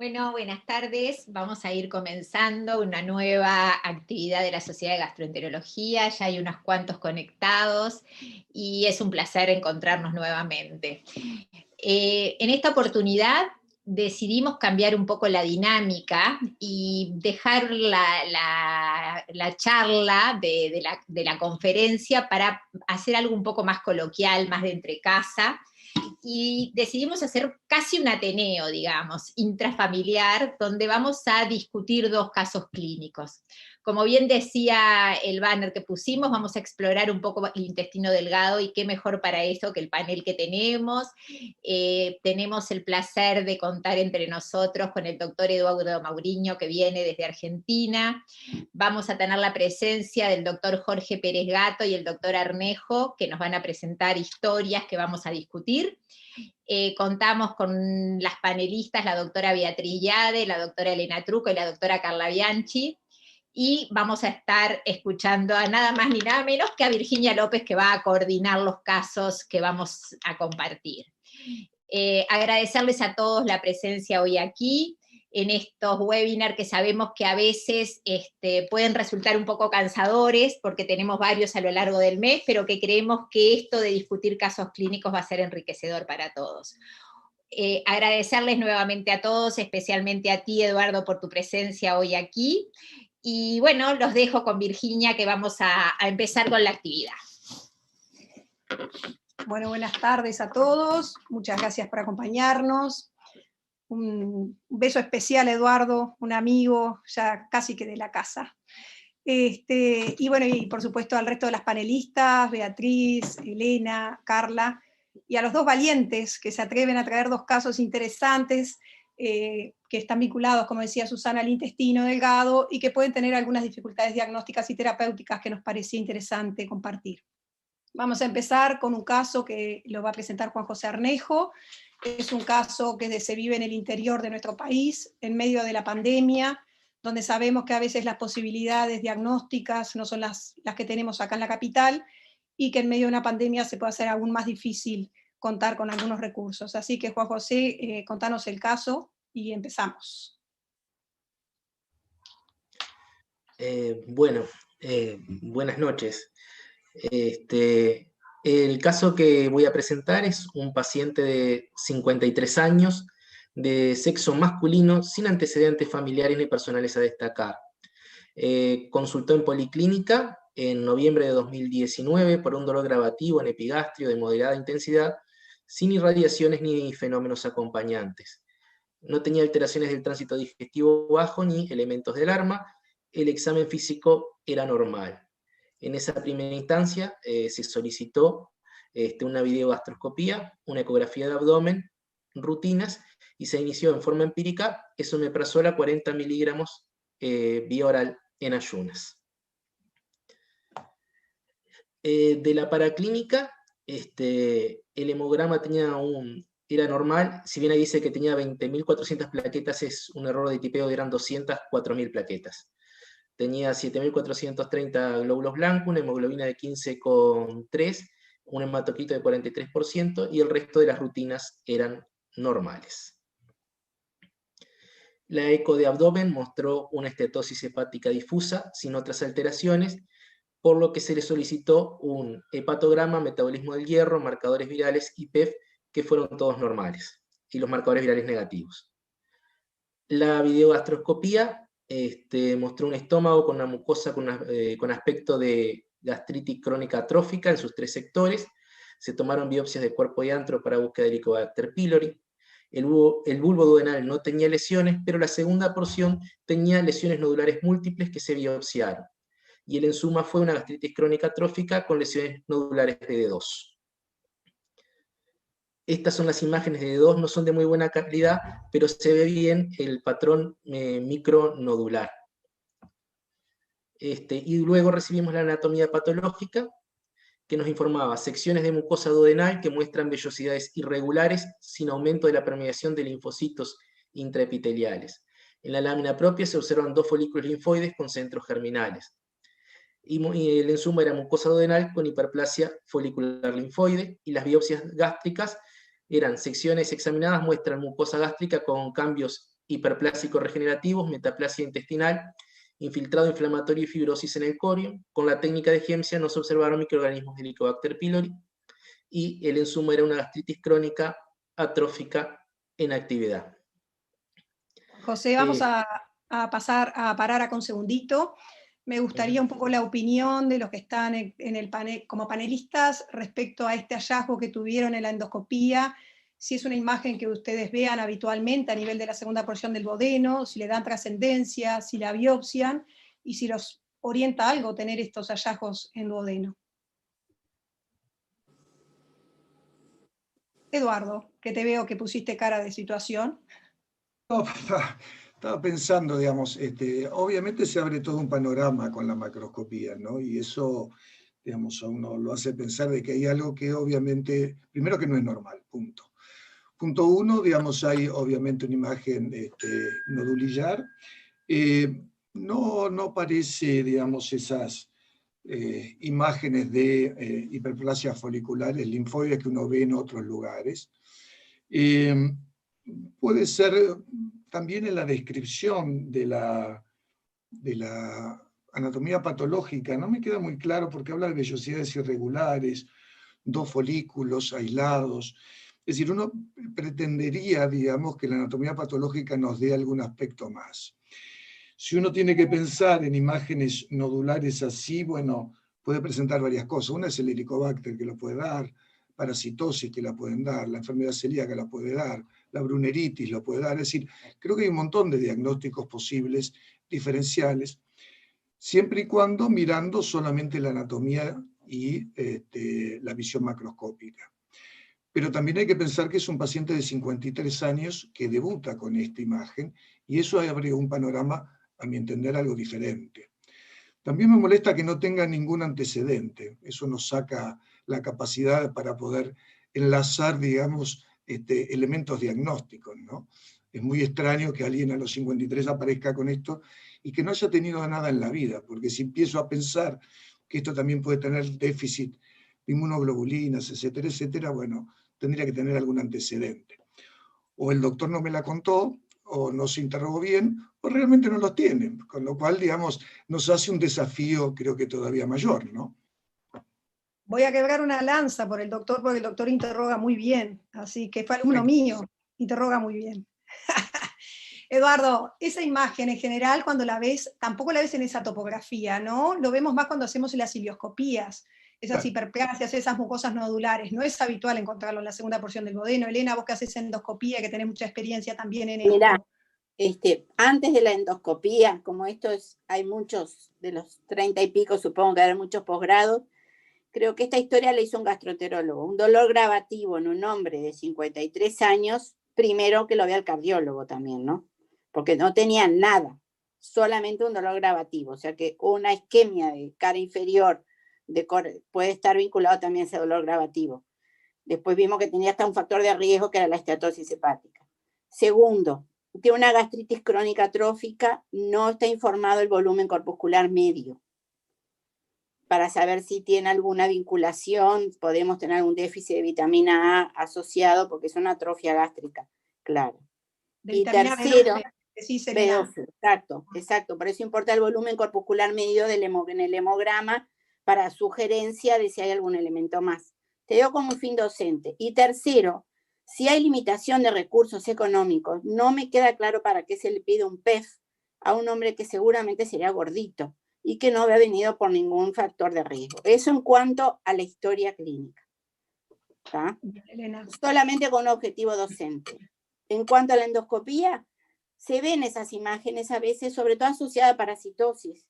Bueno, buenas tardes. Vamos a ir comenzando una nueva actividad de la Sociedad de Gastroenterología. Ya hay unos cuantos conectados y es un placer encontrarnos nuevamente. En esta oportunidad decidimos cambiar un poco la dinámica y dejar la charla de la conferencia para hacer algo un poco más coloquial, más de entre casa, y decidimos hacer casi un ateneo, digamos, intrafamiliar, donde vamos a discutir dos casos clínicos. Como bien decía el banner que pusimos, vamos a explorar un poco el intestino delgado y qué mejor para eso que el panel que tenemos. Tenemos el placer de contar entre nosotros con el doctor Eduardo Mauriño, que viene desde Argentina. Vamos a tener la presencia del doctor Jorge Pérez Gato y el doctor Arnejo, que nos van a presentar historias que vamos a discutir. Contamos con las panelistas, la doctora Beatriz Yade, la doctora Elena Truco y la doctora Carla Bianchi, y vamos a estar escuchando a nada más ni nada menos que a Virginia López, que va a coordinar los casos que vamos a compartir. Agradecerles a todos la presencia hoy aquí, en estos webinars que sabemos que a veces pueden resultar un poco cansadores, porque tenemos varios a lo largo del mes, pero que creemos que esto de discutir casos clínicos va a ser enriquecedor para todos. Agradecerles nuevamente a todos, especialmente a ti, Eduardo, por tu presencia hoy aquí. Y bueno, los dejo con Virginia, que vamos a empezar con la actividad. Bueno, buenas tardes a todos. Muchas gracias por acompañarnos. Un beso especial a Eduardo, un amigo ya casi que de la casa. Y bueno, y por supuesto al resto de las panelistas, Beatriz, Elena, Carla, y a los dos valientes que se atreven a traer dos casos interesantes, que están vinculados, como decía Susana, al intestino delgado y que pueden tener algunas dificultades diagnósticas y terapéuticas que nos parecía interesante compartir. Vamos a empezar con un caso que lo va a presentar Juan José Arnejo. Es un caso que se vive en el interior de nuestro país, en medio de la pandemia, donde sabemos que a veces las posibilidades diagnósticas no son las que tenemos acá en la capital, y que en medio de una pandemia se puede hacer aún más difícil contar con algunos recursos. Así que, Juan José, contanos el caso y empezamos. Buenas noches. El caso que voy a presentar es un paciente de 53 años, de sexo masculino, sin antecedentes familiares ni personales a destacar. Consultó en policlínica en noviembre de 2019 por un dolor gravativo en epigastrio de moderada intensidad, sin irradiaciones ni fenómenos acompañantes. No tenía alteraciones del tránsito digestivo bajo ni elementos de alarma. El examen físico era normal. En esa primera instancia se solicitó una videogastroscopía, una ecografía de abdomen, rutinas, y se inició en forma empírica esomeprazol 40 miligramos vía oral en ayunas. De la paraclínica, el hemograma era normal. Si bien ahí dice que tenía 20.400 plaquetas, es un error de tipeo, eran 204.000 plaquetas. Tenía 7.430 glóbulos blancos, una hemoglobina de 15,3, un hematocrito de 43%, y el resto de las rutinas eran normales. La eco de abdomen mostró una estetosis hepática difusa, sin otras alteraciones, por lo que se le solicitó un hepatograma, metabolismo del hierro, marcadores virales y PEF, que fueron todos normales, y los marcadores virales negativos. La videogastroscopía mostró un estómago con una mucosa con aspecto de gastritis crónica atrófica en sus 3 sectores. Se tomaron biopsias de cuerpo y antro para búsqueda de Helicobacter pylori. El bulbo duodenal no tenía lesiones, pero la segunda porción tenía lesiones nodulares múltiples que se biopsiaron. Y el enzuma fue una gastritis crónica atrófica con lesiones nodulares de D2. Estas son las imágenes de D2, no son de muy buena calidad, pero se ve bien el patrón micronodular. Y luego recibimos la anatomía patológica, que nos informaba secciones de mucosa duodenal que muestran vellosidades irregulares sin aumento de la permeación de linfocitos intraepiteliales. En la lámina propia se observan 2 folículos linfoides con centros germinales. Y el enzuma era mucosa duodenal con hiperplasia folicular linfoide, y las biopsias gástricas eran secciones examinadas, muestran mucosa gástrica con cambios hiperplásicos regenerativos, metaplasia intestinal, infiltrado inflamatorio y fibrosis en el corio. Con la técnica de Hemsia no se observaron microorganismos de Helicobacter pylori, y el insumo era una gastritis crónica atrófica en actividad. José, vamos a parar acá un segundito. Me gustaría un poco la opinión de los que están en el panel, como panelistas respecto a este hallazgo que tuvieron en la endoscopía, si es una imagen que ustedes vean habitualmente a nivel de la segunda porción del duodeno, si le dan trascendencia, si la biopsian, y si los orienta algo tener estos hallazgos en duodeno. Eduardo, que te veo que pusiste cara de situación. No, estaba pensando, digamos, obviamente se abre todo un panorama con la macroscopía, ¿no? Y eso, digamos, a uno lo hace pensar de que hay algo que obviamente, primero que no es normal, punto. Punto uno, digamos, hay obviamente una imagen nodulillar. No parece, digamos, esas imágenes de hiperplasia folicular, linfoides que uno ve en otros lugares. Puede ser también en la descripción de la anatomía patológica, no me queda muy claro porque habla de vellosidades irregulares, 2 folículos aislados. Es decir, uno pretendería, digamos, que la anatomía patológica nos dé algún aspecto más. Si uno tiene que pensar en imágenes nodulares así, bueno, puede presentar varias cosas. Una es el Helicobacter, que lo puede dar, parasitosis que la pueden dar, la enfermedad celíaca la puede dar, la bruneritis lo puede dar. Es decir, creo que hay un montón de diagnósticos posibles, diferenciales, siempre y cuando mirando solamente la anatomía y la visión macroscópica. Pero también hay que pensar que es un paciente de 53 años que debuta con esta imagen, y eso abre un panorama, a mi entender, algo diferente. También me molesta que no tenga ningún antecedente. Eso nos saca la capacidad para poder enlazar, digamos, elementos diagnósticos, ¿no? Es muy extraño que alguien a los 53 aparezca con esto y que no haya tenido nada en la vida, porque si empiezo a pensar que esto también puede tener déficit de inmunoglobulinas, etcétera, etcétera, bueno, tendría que tener algún antecedente. O el doctor no me la contó, o no se interrogó bien, o realmente no los tienen, con lo cual, digamos, nos hace un desafío, creo que todavía mayor, ¿no? Voy a quebrar una lanza por el doctor, porque el doctor interroga muy bien, así que fue alumno mío, interroga muy bien. Eduardo, esa imagen en general, cuando la ves, tampoco la ves en esa topografía, ¿no? Lo vemos más cuando hacemos las ileoscopías, esas hiperplasias, esas mucosas nodulares. No es habitual encontrarlo en la segunda porción del duodeno. Elena, vos que haces endoscopía, que tenés mucha experiencia también en esto. Mirá, antes de la endoscopía, como hay muchos, de los 30 y pico, supongo que hay muchos posgrados, creo que esta historia la hizo un gastroenterólogo. Un dolor gravativo en un hombre de 53 años, primero que lo vea el cardiólogo también, ¿no? Porque no tenía nada, solamente un dolor gravativo. O sea que una isquemia de cara inferior puede estar vinculado también a ese dolor gravativo. Después vimos que tenía hasta un factor de riesgo que era la esteatosis hepática. Segundo, tiene una gastritis crónica atrófica, no está informado el volumen corpuscular medio. Para saber si tiene alguna vinculación, podemos tener un déficit de vitamina A asociado porque es una atrofia gástrica, claro. Y tercero, B12, exacto, por eso importa el volumen corpuscular medio en el hemograma para sugerencia de si hay algún elemento más. Te digo como un fin docente. Y tercero, si hay limitación de recursos económicos, no me queda claro para qué se le pide un PEF a un hombre que seguramente sería gordito y que no había venido por ningún factor de riesgo. Eso en cuanto a la historia clínica. ¿Tá? Solamente con un objetivo docente. En cuanto a la endoscopía, se ven esas imágenes a veces, sobre todo asociadas a parasitosis.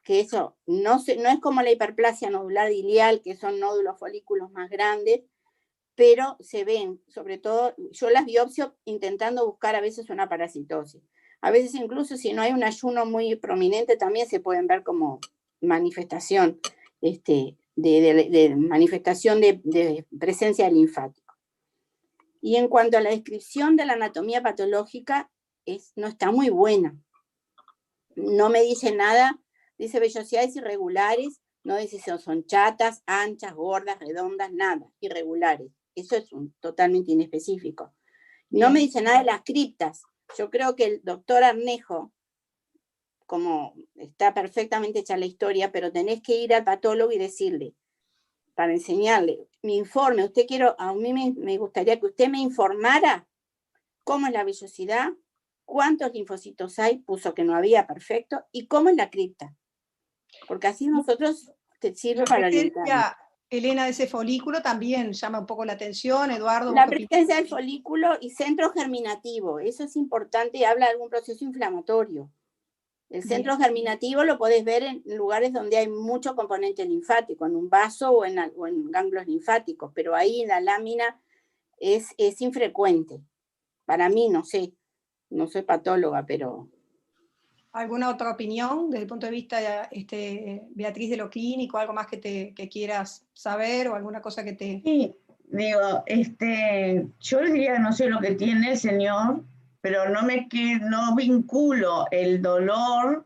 Que eso no es como la hiperplasia nodular ilial, que son nódulos folículos más grandes, pero se ven, sobre todo, yo las biopsio intentando buscar a veces una parasitosis. A veces incluso si no hay un ayuno muy prominente también se pueden ver como manifestación manifestación de presencia de linfático. Y en cuanto a la descripción de la anatomía patológica, no está muy buena. No me dice nada, dice vellosidades irregulares, no dice si son chatas, anchas, gordas, redondas, nada, irregulares. Eso es totalmente inespecífico. No me dice nada de las criptas. Yo creo que el doctor Arnejo, como está perfectamente hecha la historia, pero tenés que ir al patólogo y decirle, para enseñarle, mi informe, a mí me gustaría que usted me informara cómo es la vellosidad, cuántos linfocitos hay, puso que no había, perfecto, y cómo es la cripta. Porque así nosotros te sirve para orientar. Elena, de ese folículo también llama un poco la atención, Eduardo. La presencia del folículo y centro germinativo, eso es importante y habla de algún proceso inflamatorio. El centro germinativo lo podés ver en lugares donde hay mucho componente linfático, en un vaso o en ganglios linfáticos, pero ahí en la lámina es infrecuente. Para mí, no sé, no soy patóloga, pero... ¿Alguna otra opinión desde el punto de vista, Beatriz, de lo clínico? ¿Algo más que quieras saber o alguna cosa que te...? Sí, digo, yo les diría que no sé lo que tiene el señor, pero no vinculo el dolor,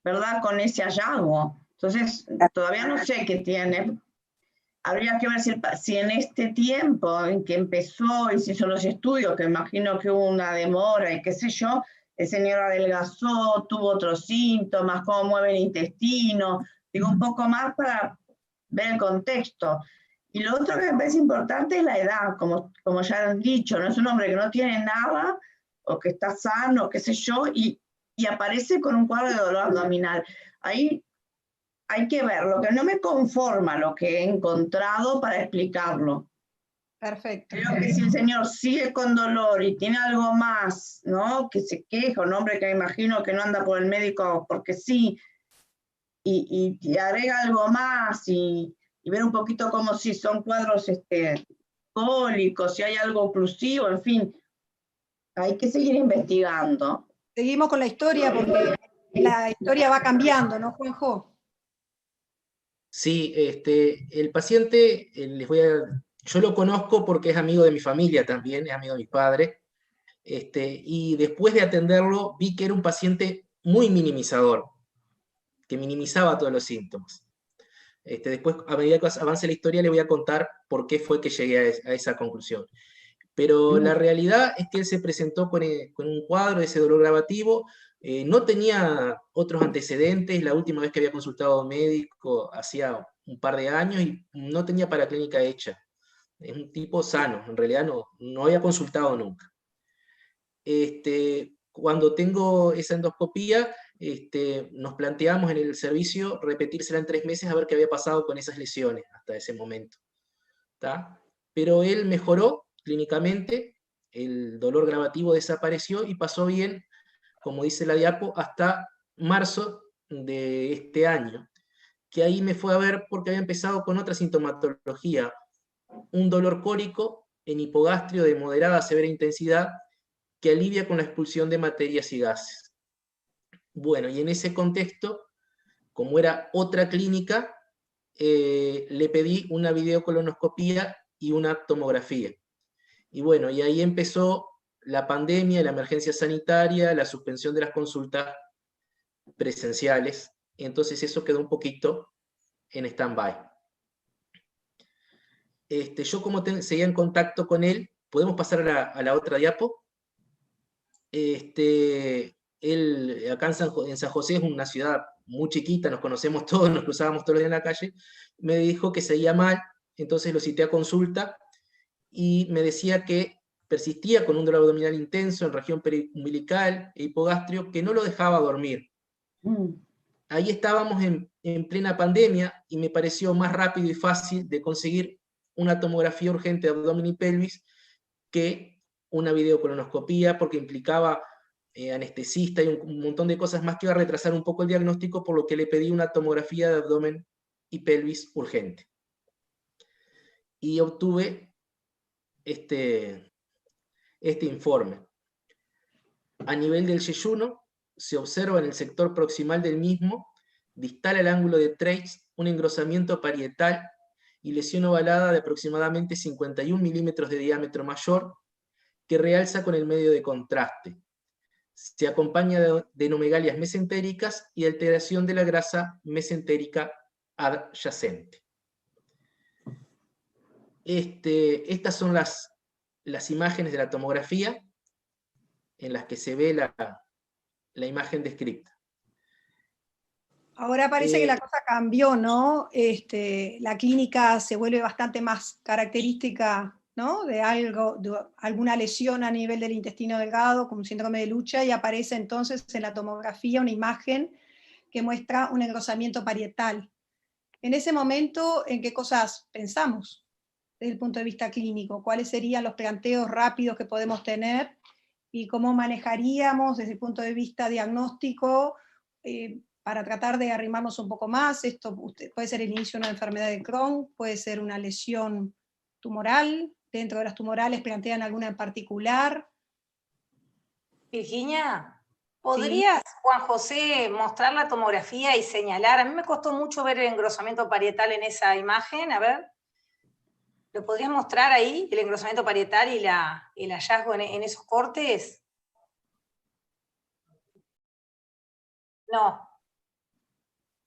¿verdad?, con ese hallazgo. Entonces, todavía no sé qué tiene. Habría que ver si en este tiempo en que empezó y se hizo los estudios, que imagino que hubo una demora y qué sé yo, el señor adelgazó, tuvo otros síntomas, cómo mueve el intestino, digo, un poco más para ver el contexto. Y lo otro que me parece importante es la edad, como ya han dicho, no es un hombre que no tiene nada, o que está sano, qué sé yo, y aparece con un cuadro de dolor abdominal. Ahí hay que ver, lo que no me conforma lo que he encontrado para explicarlo. Perfecto. Creo que si el señor sigue con dolor y tiene algo más, ¿no?, que se queja, un hombre que me imagino que no anda por el médico porque sí, y agrega algo más y ver un poquito como si son cuadros cólicos, si hay algo oclusivo, en fin, hay que seguir investigando. Seguimos con la historia porque la historia va cambiando, ¿no, Juanjo? Sí, el paciente, yo lo conozco porque es amigo de mi familia también, es amigo de mi padre, y después de atenderlo vi que era un paciente muy minimizador, que minimizaba todos los síntomas. Después, a medida que avance la historia, le voy a contar por qué fue que llegué a esa conclusión. Pero la realidad es que él se presentó con un cuadro de ese dolor gravativo, no tenía otros antecedentes, la última vez que había consultado a un médico hacía un par de años y no tenía paraclínica hecha. Es un tipo sano, en realidad no había consultado nunca. Cuando tengo esa endoscopía, nos planteamos en el servicio repetírsela en 3 meses a ver qué había pasado con esas lesiones hasta ese momento. ¿Tá? Pero él mejoró clínicamente, el dolor gravativo desapareció y pasó bien, como dice la diapo, hasta marzo de este año, que ahí me fue a ver porque había empezado con otra sintomatología, un dolor cólico en hipogastrio de moderada a severa intensidad que alivia con la expulsión de materias y gases. Bueno, y en ese contexto, como era otra clínica, le pedí una videocolonoscopía y una tomografía. Y bueno, y ahí empezó la pandemia, la emergencia sanitaria, la suspensión de las consultas presenciales, entonces eso quedó un poquito en stand-by. Yo como seguía en contacto con él, ¿podemos pasar a la otra diapo? Él acá en San José es una ciudad muy chiquita, nos conocemos todos, nos cruzábamos todos los días en la calle, me dijo que seguía mal, entonces lo cité a consulta y me decía que persistía con un dolor abdominal intenso en región periumbilical e hipogastrio que no lo dejaba dormir. Ahí estábamos en plena pandemia y me pareció más rápido y fácil de conseguir una tomografía urgente de abdomen y pelvis que una videocolonoscopía, porque implicaba anestesista y un montón de cosas más que iba a retrasar un poco el diagnóstico, por lo que le pedí una tomografía de abdomen y pelvis urgente. Y obtuve este informe. A nivel del yeyuno, se observa en el sector proximal del mismo, distal al ángulo de Treitz, un engrosamiento parietal y lesión ovalada de aproximadamente 51 milímetros de diámetro mayor, que realza con el medio de contraste. Se acompaña de anomegalias mesentéricas y alteración de la grasa mesentérica adyacente. Estas son las imágenes de la tomografía en las que se ve la imagen descrita. Ahora parece que la cosa cambió, ¿no? La clínica se vuelve bastante más característica, ¿no? De alguna lesión a nivel del intestino delgado, como un síndrome de Lucha, y aparece entonces en la tomografía una imagen que muestra un engrosamiento parietal. En ese momento, ¿en qué cosas pensamos desde el punto de vista clínico? ¿Cuáles serían los planteos rápidos que podemos tener? ¿Y cómo manejaríamos desde el punto de vista diagnóstico para tratar de arrimarnos un poco más? Esto puede ser el inicio de una enfermedad de Crohn, puede ser una lesión tumoral. Dentro de las tumorales plantean alguna en particular. Virginia, ¿podrías, sí, Juan José, mostrar la tomografía y señalar? A mí me costó mucho ver el engrosamiento parietal en esa imagen, a ver. ¿Lo podrías mostrar ahí, el engrosamiento parietal y el hallazgo en esos cortes? No.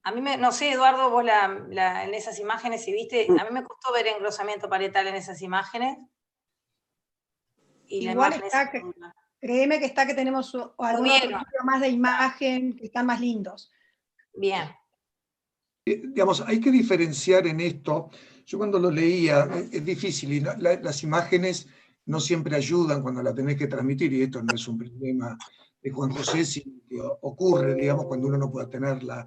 A mí no sé, Eduardo, vos en esas imágenes, si viste, a mí me costó ver engrosamiento parietal en esas imágenes. Y igual está, créeme que está que tenemos algunos más de imagen que están más lindos. Bien. Digamos, hay que diferenciar en esto. Yo cuando lo leía, es difícil, y las imágenes no siempre ayudan cuando la tenés que transmitir, y esto no es un problema de Juan José, sino que ocurre, digamos, cuando uno no puede tenerla,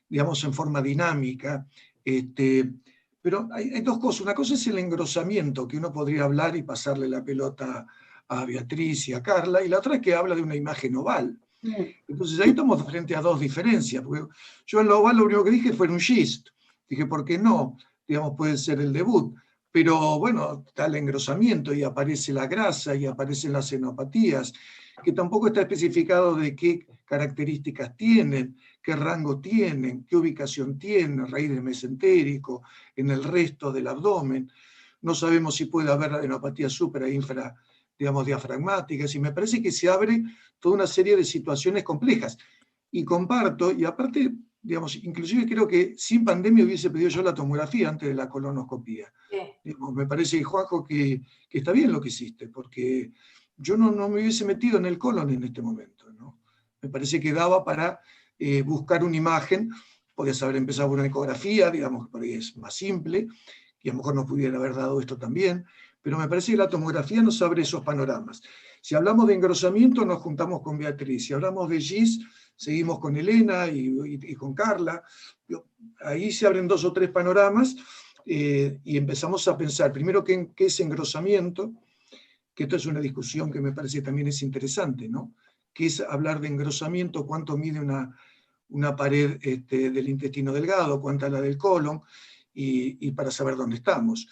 digamos, en forma dinámica. Pero hay dos cosas. Una cosa es el engrosamiento, que uno podría hablar y pasarle la pelota a Beatriz y a Carla, y la otra es que habla de una imagen oval. Entonces ahí estamos frente a dos diferencias, porque yo en la oval lo único que dije fue un schist. Dije, ¿por qué no? Digamos, puede ser el debut. Pero bueno, está el engrosamiento y aparece la grasa y aparecen las xenopatías, que tampoco está especificado de qué características tienen, qué rango tienen, qué ubicación tienen, raíz de mesentérico, en el resto del abdomen. No sabemos si puede haber adenopatía supra e infra, digamos, diafragmáticas, y me parece que se abre toda una serie de situaciones complejas. Y comparto, y aparte, digamos, inclusive creo que sin pandemia hubiese pedido yo la tomografía antes de la colonoscopía. Sí. Digamos, me parece, Juanjo, que está bien lo que hiciste, porque yo no me hubiese metido en el colon en este momento, ¿no? Me parece que daba para buscar una imagen, podías haber empezado por una ecografía, digamos, por ahí es más simple, y a lo mejor nos pudiera haber dado esto también, pero me parece que la tomografía nos abre esos panoramas. Si hablamos de engrosamiento, nos juntamos con Beatriz. Si hablamos de GIS, seguimos con Elena y con Carla. Ahí se abren 2 o 3 panoramas y empezamos a pensar, primero, qué es engrosamiento, que esto es una discusión que me parece también es interesante, ¿no? ¿Qué es hablar de engrosamiento? ¿Cuánto mide una pared del intestino delgado? ¿Cuánta la del colon? Y para saber dónde estamos.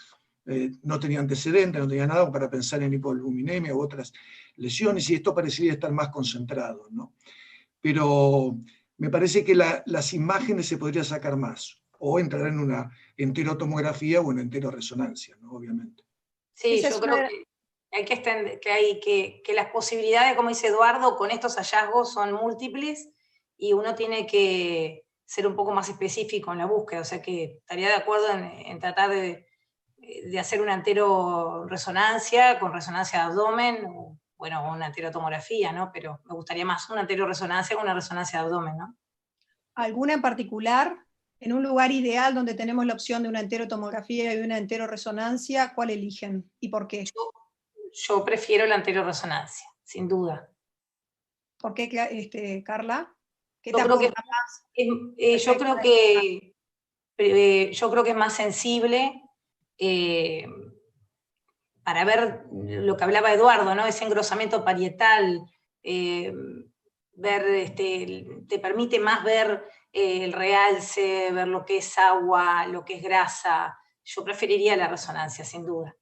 No tenía antecedentes, no tenía nada para pensar en hipoalbuminemia u otras lesiones, y esto parecería estar más concentrado, ¿no? Pero me parece que las imágenes se podría sacar más, o entrar en una enterotomografía o en enteroresonancia, ¿no? Obviamente. Sí, yo creo que hay que extender, que las posibilidades, como dice Eduardo, con estos hallazgos son múltiples, y uno tiene que ser un poco más específico en la búsqueda, o sea que estaría de acuerdo en tratar de hacer una enteroresonancia con resonancia de abdomen, o, bueno, una enterotomografía, ¿no? Pero me gustaría más una enteroresonancia con una resonancia de abdomen, ¿no? ¿Alguna en particular? En un lugar ideal donde tenemos la opción de una enterotomografía y una enteroresonancia, ¿cuál eligen y por qué? Yo prefiero la enteroresonancia, sin duda. ¿Por qué, Carla? ¿Qué yo creo que es más sensible para ver lo que hablaba Eduardo, ¿no? Ese engrosamiento parietal, te permite más ver el realce, ver lo que es agua, lo que es grasa. Yo preferiría la resonancia, sin duda.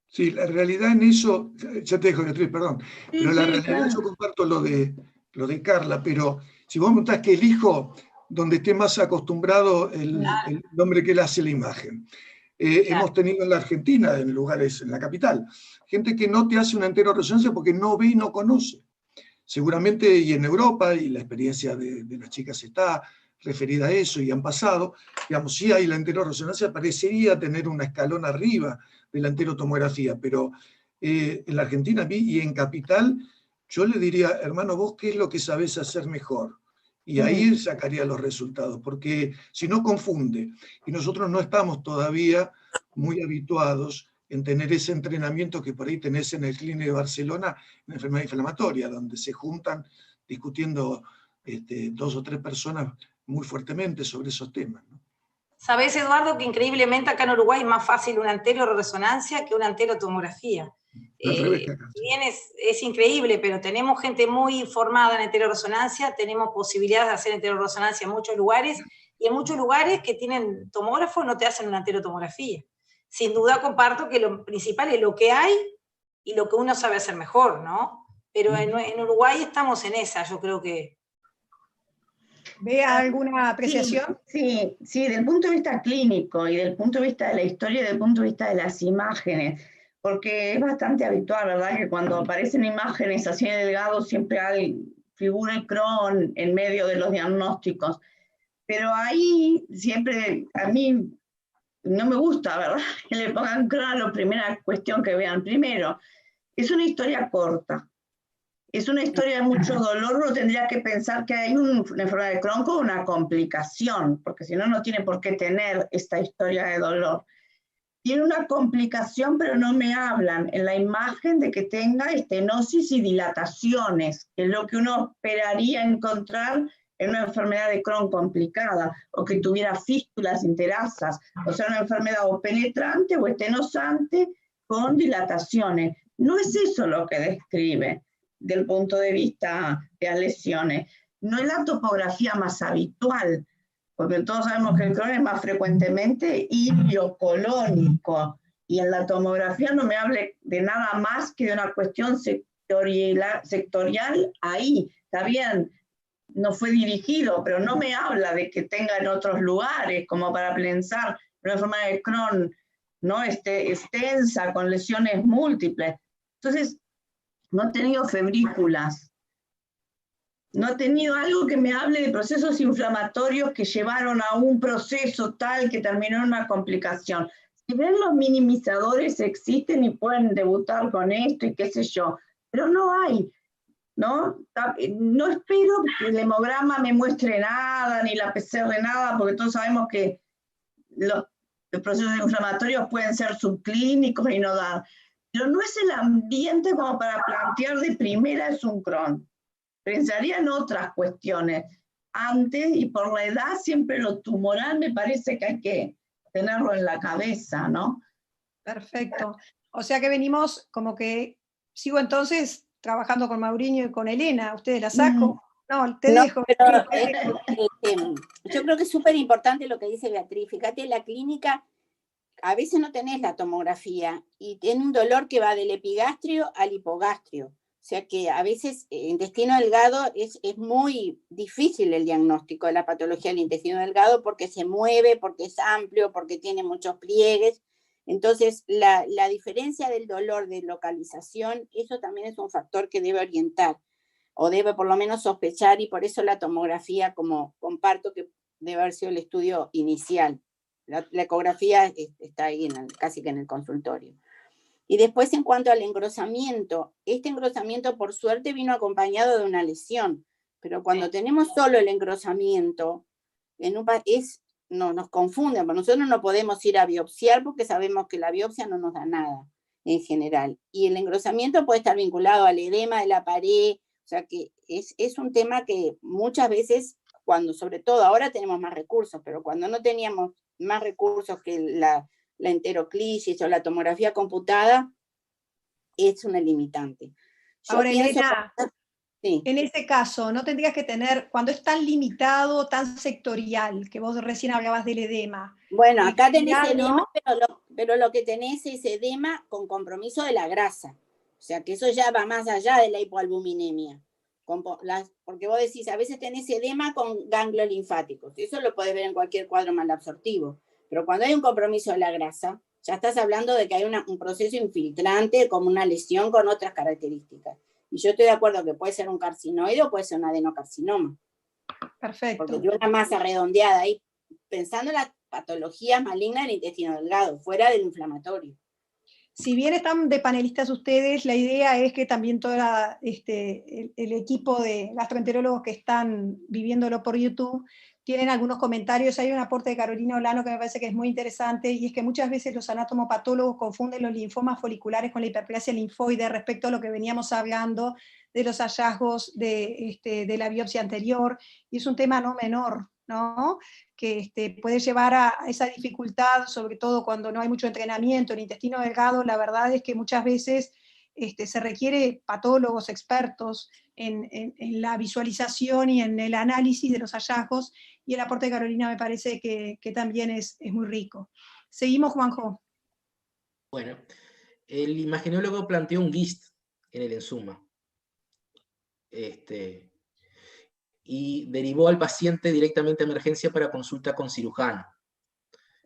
Sí, la realidad en eso, ya te dejo, Beatriz, perdón, pero la realidad yo comparto lo de Carla, pero si vos me preguntás que elijo donde esté más acostumbrado el hombre que le hace la imagen. Hemos tenido en la Argentina, en lugares, en la capital, gente que no te hace una enteroresonancia porque no ve y no conoce. Seguramente, y en Europa, y la experiencia de las chicas está, referida a eso y han pasado, digamos, sí hay la enteroresonancia, parecería tener un escalón arriba de la enterotomografía, pero en la Argentina y en Capital, yo le diría, hermano, vos qué es lo que sabés hacer mejor. Y ahí sacaría los resultados, porque si no confunde. Y nosotros no estamos todavía muy habituados en tener ese entrenamiento que por ahí tenés en el Clínico de Barcelona, en enfermedad inflamatoria, donde se juntan discutiendo 2 o 3 personas muy fuertemente sobre esos temas, ¿no? Sabés, Eduardo, que increíblemente acá en Uruguay es más fácil una enteroresonancia que una enterotomografía. Si bien es increíble, pero tenemos gente muy formada en enteroresonancia, tenemos posibilidades de hacer enteroresonancia en muchos lugares, y en muchos lugares que tienen tomógrafo no te hacen una enterotomografía. Sin duda comparto que lo principal es lo que hay y lo que uno sabe hacer mejor, ¿no? Pero en Uruguay estamos en esa, yo creo que... ¿Ve alguna apreciación? Sí, del punto de vista clínico y del punto de vista de la historia y del punto de vista de las imágenes, porque es bastante habitual, ¿verdad?, que cuando aparecen imágenes así de delgado siempre figura el Crohn en medio de los diagnósticos, pero ahí siempre, a mí no me gusta, ¿verdad?, que le pongan Crohn a la primera cuestión que vean. Primero, es una historia corta. Es una historia de mucho dolor, uno tendría que pensar que hay una enfermedad de Crohn con una complicación, porque si no, no tiene por qué tener esta historia de dolor. Tiene una complicación, pero no me hablan en la imagen de que tenga estenosis y dilataciones, que es lo que uno esperaría encontrar en una enfermedad de Crohn complicada, o que tuviera fístulas interasas, o sea, una enfermedad o penetrante o estenosante con dilataciones. No es eso lo que describe del punto de vista de las lesiones. No es la topografía más habitual, porque todos sabemos que el Crohn es más frecuentemente iliocolónico, y en la tomografía no me hable de nada más que de una cuestión sectorial ahí. Está bien, no fue dirigido, pero no me habla de que tenga en otros lugares, como para pensar una enfermedad de Crohn, ¿no?, extensa, con lesiones múltiples. Entonces, no he tenido febrículas, no he tenido algo que me hable de procesos inflamatorios que llevaron a un proceso tal que terminó en una complicación. Si bien los minimizadores existen y pueden debutar con esto y qué sé yo, pero no hay, ¿no? No espero que el hemograma me muestre nada, ni la PCR nada, porque todos sabemos que los procesos inflamatorios pueden ser subclínicos y no dar. Pero no es el ambiente como para plantear de primera es un Crohn. Pensaría en otras cuestiones antes, y por la edad siempre lo tumoral me parece que hay que tenerlo en la cabeza, ¿no? Perfecto. O sea que venimos como que, sigo entonces trabajando con Mauriño y con Elena. ¿Ustedes la saco? No, te dejo. Pero, yo creo que es súper importante lo que dice Beatriz. Fíjate, en la clínica a veces no tenés la tomografía y tiene un dolor que va del epigastrio al hipogastrio. O sea que a veces intestino delgado es muy difícil el diagnóstico de la patología del intestino delgado, porque se mueve, porque es amplio, porque tiene muchos pliegues. Entonces, la diferencia del dolor de localización, eso también es un factor que debe orientar, o debe por lo menos sospechar, y por eso la tomografía, como comparto que debe haber sido el estudio inicial. La ecografía está ahí casi que en el consultorio. Y después, en cuanto al engrosamiento, este engrosamiento por suerte vino acompañado de una lesión, pero cuando tenemos solo el engrosamiento, nos confunde, porque nosotros no podemos ir a biopsiar porque sabemos que la biopsia no nos da nada en general. Y el engrosamiento puede estar vinculado al edema de la pared, o sea que es un tema que muchas veces, sobre todo ahora tenemos más recursos, pero cuando no teníamos más recursos que la enteroclisis o la tomografía computada, es una limitante. Ahora, Elena, sí, en ese caso, ¿no tendrías que tener, cuando es tan limitado, tan sectorial, que vos recién hablabas del edema? Bueno, acá tenés edema, ¿no? pero lo que tenés es edema con compromiso de la grasa. O sea, que eso ya va más allá de la hipoalbuminemia. Porque vos decís, a veces tenés edema con ganglios linfáticos. Eso lo podés ver en cualquier cuadro malabsortivo. Pero cuando hay un compromiso de la grasa, ya estás hablando de que hay un proceso infiltrante, como una lesión con otras características. Y yo estoy de acuerdo que puede ser un carcinoide o puede ser un adenocarcinoma. Perfecto. Porque tiene una masa redondeada ahí, pensando en la patología maligna del intestino delgado, fuera del inflamatorio. Si bien están de panelistas ustedes, la idea es que también todo el equipo de gastroenterólogos que están viviéndolo por YouTube tienen algunos comentarios. Hay un aporte de Carolina Olano que me parece que es muy interesante, y es que muchas veces los anatomopatólogos confunden los linfomas foliculares con la hiperplasia linfoide respecto a lo que veníamos hablando de los hallazgos de la biopsia anterior, y es un tema no menor, ¿no? Que puede llevar a esa dificultad, sobre todo cuando no hay mucho entrenamiento en intestino delgado. La verdad es que muchas veces se requiere patólogos expertos en la visualización y en el análisis de los hallazgos, y el aporte de Carolina me parece que también es muy rico. Seguimos, Juanjo. Bueno, el imagenólogo planteó un GIST en el ensuma. Y derivó al paciente directamente a emergencia para consulta con cirujano,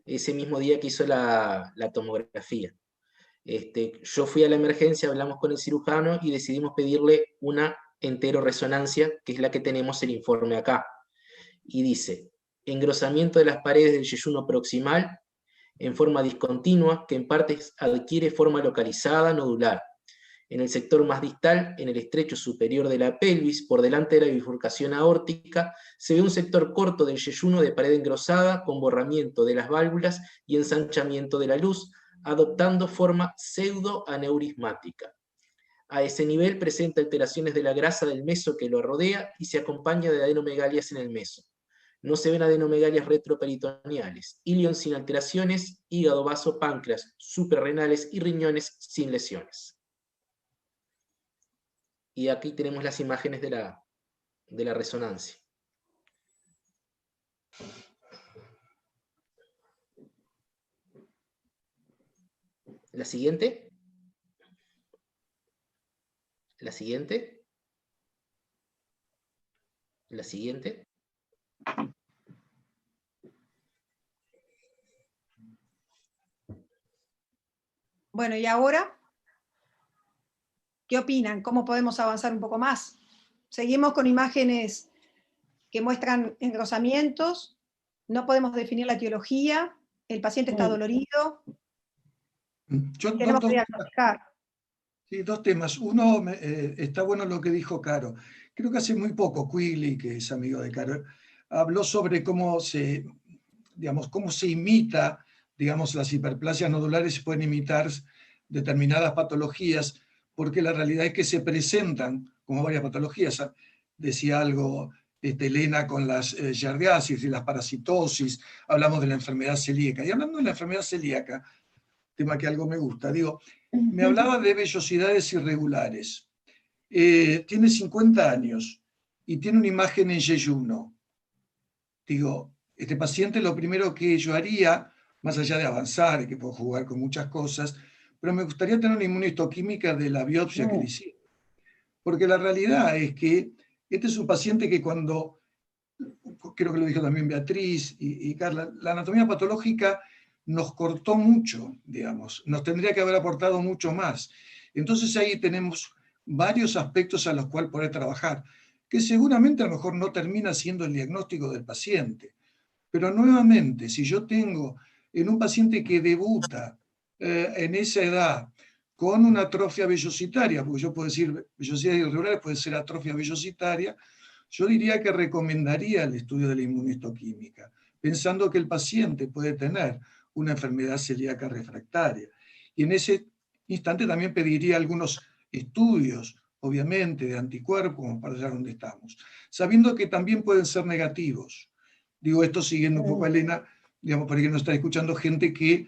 ese mismo día que hizo la tomografía. Yo fui a la emergencia, hablamos con el cirujano y decidimos pedirle una enteroresonancia, que es la que tenemos el informe acá. Y dice, engrosamiento de las paredes del yeyuno proximal en forma discontinua, que en partes adquiere forma localizada, nodular. En el sector más distal, en el estrecho superior de la pelvis, por delante de la bifurcación aórtica, se ve un sector corto del yeyuno de pared engrosada, con borramiento de las válvulas y ensanchamiento de la luz, adoptando forma pseudoaneurismática. A ese nivel presenta alteraciones de la grasa del meso que lo rodea y se acompaña de adenomegalias en el meso. No se ven adenomegalias retroperitoneales, ilion sin alteraciones, hígado, vaso, páncreas, suprarrenales y riñones sin lesiones. Y aquí tenemos las imágenes de la resonancia. La siguiente. La siguiente. La siguiente. Bueno, ¿y ahora? ¿Qué opinan? ¿Cómo podemos avanzar un poco más? Seguimos con imágenes que muestran engrosamientos, no podemos definir la etiología, el paciente está dolorido, queremos diagnosticar. Sí, dos temas. Uno, está bueno lo que dijo Caro. Creo que hace muy poco Quigley, que es amigo de Caro, habló sobre cómo se imita, las hiperplasias nodulares, se pueden imitar determinadas patologías, porque la realidad es que se presentan como varias patologías. Decía algo Elena con las giardiasis y las parasitosis, hablamos de la enfermedad celíaca. Y hablando de la enfermedad celíaca, tema que algo me gusta, me hablaba de vellosidades irregulares. Tiene 50 años y tiene una imagen en yeyuno. Este paciente, lo primero que yo haría, más allá de avanzar, que puedo jugar con muchas cosas, pero me gustaría tener una inmunistoquímica de la biopsia que le hicieron. Porque la realidad es que este es un paciente que creo que lo dijo también Beatriz y Carla, la anatomía patológica nos cortó mucho, nos tendría que haber aportado mucho más. Entonces ahí tenemos varios aspectos a los cuales poder trabajar, que seguramente a lo mejor no termina siendo el diagnóstico del paciente. Pero nuevamente, si yo tengo en un paciente que debuta en esa edad con una atrofia vellositaria, porque yo puedo decir vellosidades irregulares, puede ser atrofia vellositaria, yo diría que recomendaría el estudio de la inmunistoquímica, pensando que el paciente puede tener una enfermedad celíaca refractaria. Y en ese instante también pediría algunos estudios, obviamente, de anticuerpos, como para allá donde estamos, sabiendo que también pueden ser negativos. Digo esto siguiendo un poco a Elena, por ahí que nos está escuchando gente que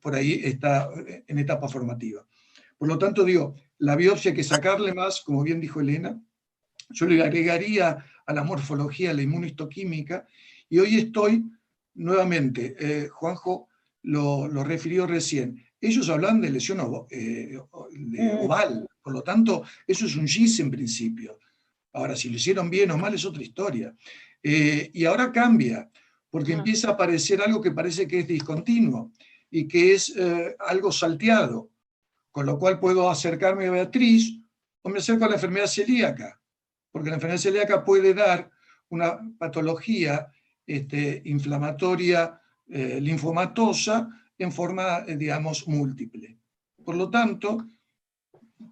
por ahí está en etapa formativa. Por lo tanto, la biopsia hay que sacarle más, como bien dijo Elena. Yo le agregaría a la morfología la inmunistoquímica, y hoy estoy, nuevamente, Juanjo lo refirió recién, ellos hablan de lesión oval, por lo tanto, eso es un GIS en principio. Ahora, si lo hicieron bien o mal es otra historia. Y ahora cambia, porque empieza a aparecer algo que parece que es discontinuo, y que es algo salteado, con lo cual puedo acercarme a Beatriz, o me acerco a la enfermedad celíaca, porque la enfermedad celíaca puede dar una patología inflamatoria linfomatosa en forma, digamos, múltiple. Por lo tanto,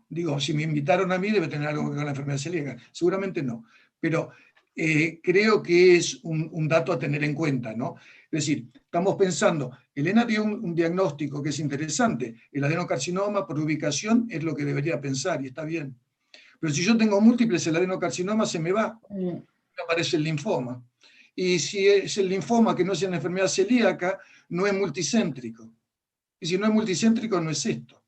digo, si me invitaron a mí debe tener algo que ver con la enfermedad celíaca. Seguramente no, pero creo que es un dato a tener en cuenta, ¿no? Es decir, estamos pensando, Elena dio un diagnóstico que es interesante, el adenocarcinoma por ubicación es lo que debería pensar y está bien. Pero si yo tengo múltiples, el adenocarcinoma se me va, me aparece el linfoma. Y si es el linfoma que no es una enfermedad celíaca, no es multicéntrico. Y si no es multicéntrico, no es esto.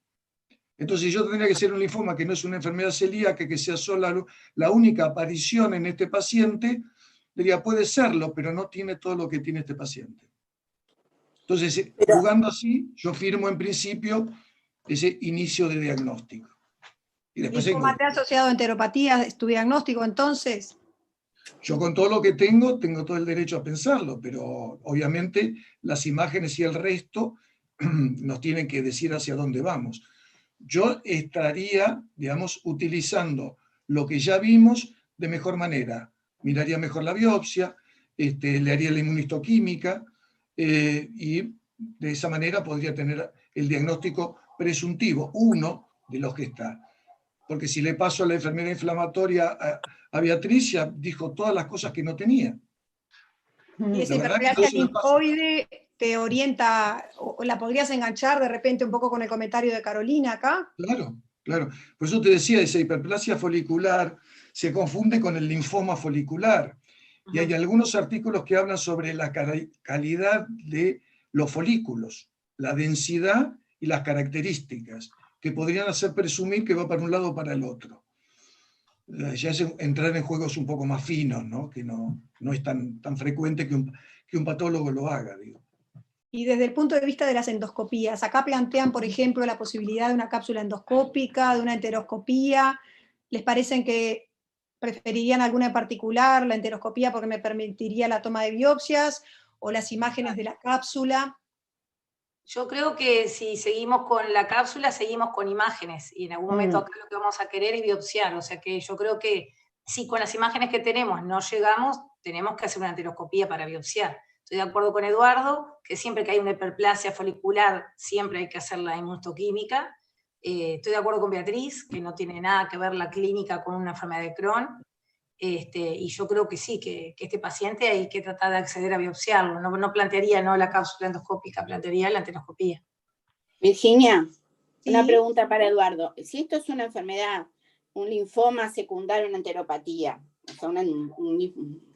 Entonces yo tendría que ser un linfoma que no es una enfermedad celíaca, que sea solo la única aparición en este paciente, diría, puede serlo, pero no tiene todo lo que tiene este paciente. Entonces, jugando así, yo firmo en principio ese inicio de diagnóstico. Y después ¿Linfoma T asociado a enteropatía es tu diagnóstico entonces? Yo con todo lo que tengo todo el derecho a pensarlo, pero obviamente las imágenes y el resto nos tienen que decir hacia dónde vamos. Yo estaría, digamos, utilizando lo que ya vimos de mejor manera. Miraría mejor la biopsia, le haría la inmunistoquímica, y de esa manera podría tener el diagnóstico presuntivo, uno de los que está. Porque si le paso a la enfermera inflamatoria a Beatriz, ya dijo todas las cosas que no tenía. Y esa hiperplasia linfoide te orienta, o la podrías enganchar de repente un poco con el comentario de Carolina acá. Claro, claro. Por eso te decía, esa hiperplasia folicular se confunde con el linfoma folicular. Y hay algunos artículos que hablan sobre la calidad de los folículos, la densidad y las características, que podrían hacer presumir que va para un lado o para el otro. Ya es entrar en juegos un poco más finos, ¿no? Que no es tan frecuente que un patólogo lo haga, digo. Y desde el punto de vista de las endoscopías, acá plantean, por ejemplo, la posibilidad de una cápsula endoscópica, de una enteroscopía. ¿Les parecen que preferirían alguna en particular, la enteroscopía porque me permitiría la toma de biopsias, o las imágenes de la cápsula? Yo creo que si seguimos con la cápsula, seguimos con imágenes, y en algún momento acá lo que vamos a querer es biopsiar, o sea que yo creo que si con las imágenes que tenemos no llegamos, tenemos que hacer una enteroscopía para biopsiar. Estoy de acuerdo con Eduardo, que siempre que hay una hiperplasia folicular, siempre hay que hacer la inmunistoquímica. Estoy de acuerdo con Beatriz, que no tiene nada que ver la clínica con una enfermedad de Crohn. Y yo creo que sí, que este paciente hay que tratar de acceder a biopsiarlo. No plantearía la cápsula endoscópica, plantearía la enteroscopía. Virginia, ¿Sí? Una pregunta para Eduardo. Si esto es una enfermedad, un linfoma secundario a una enteropatía, o sea, un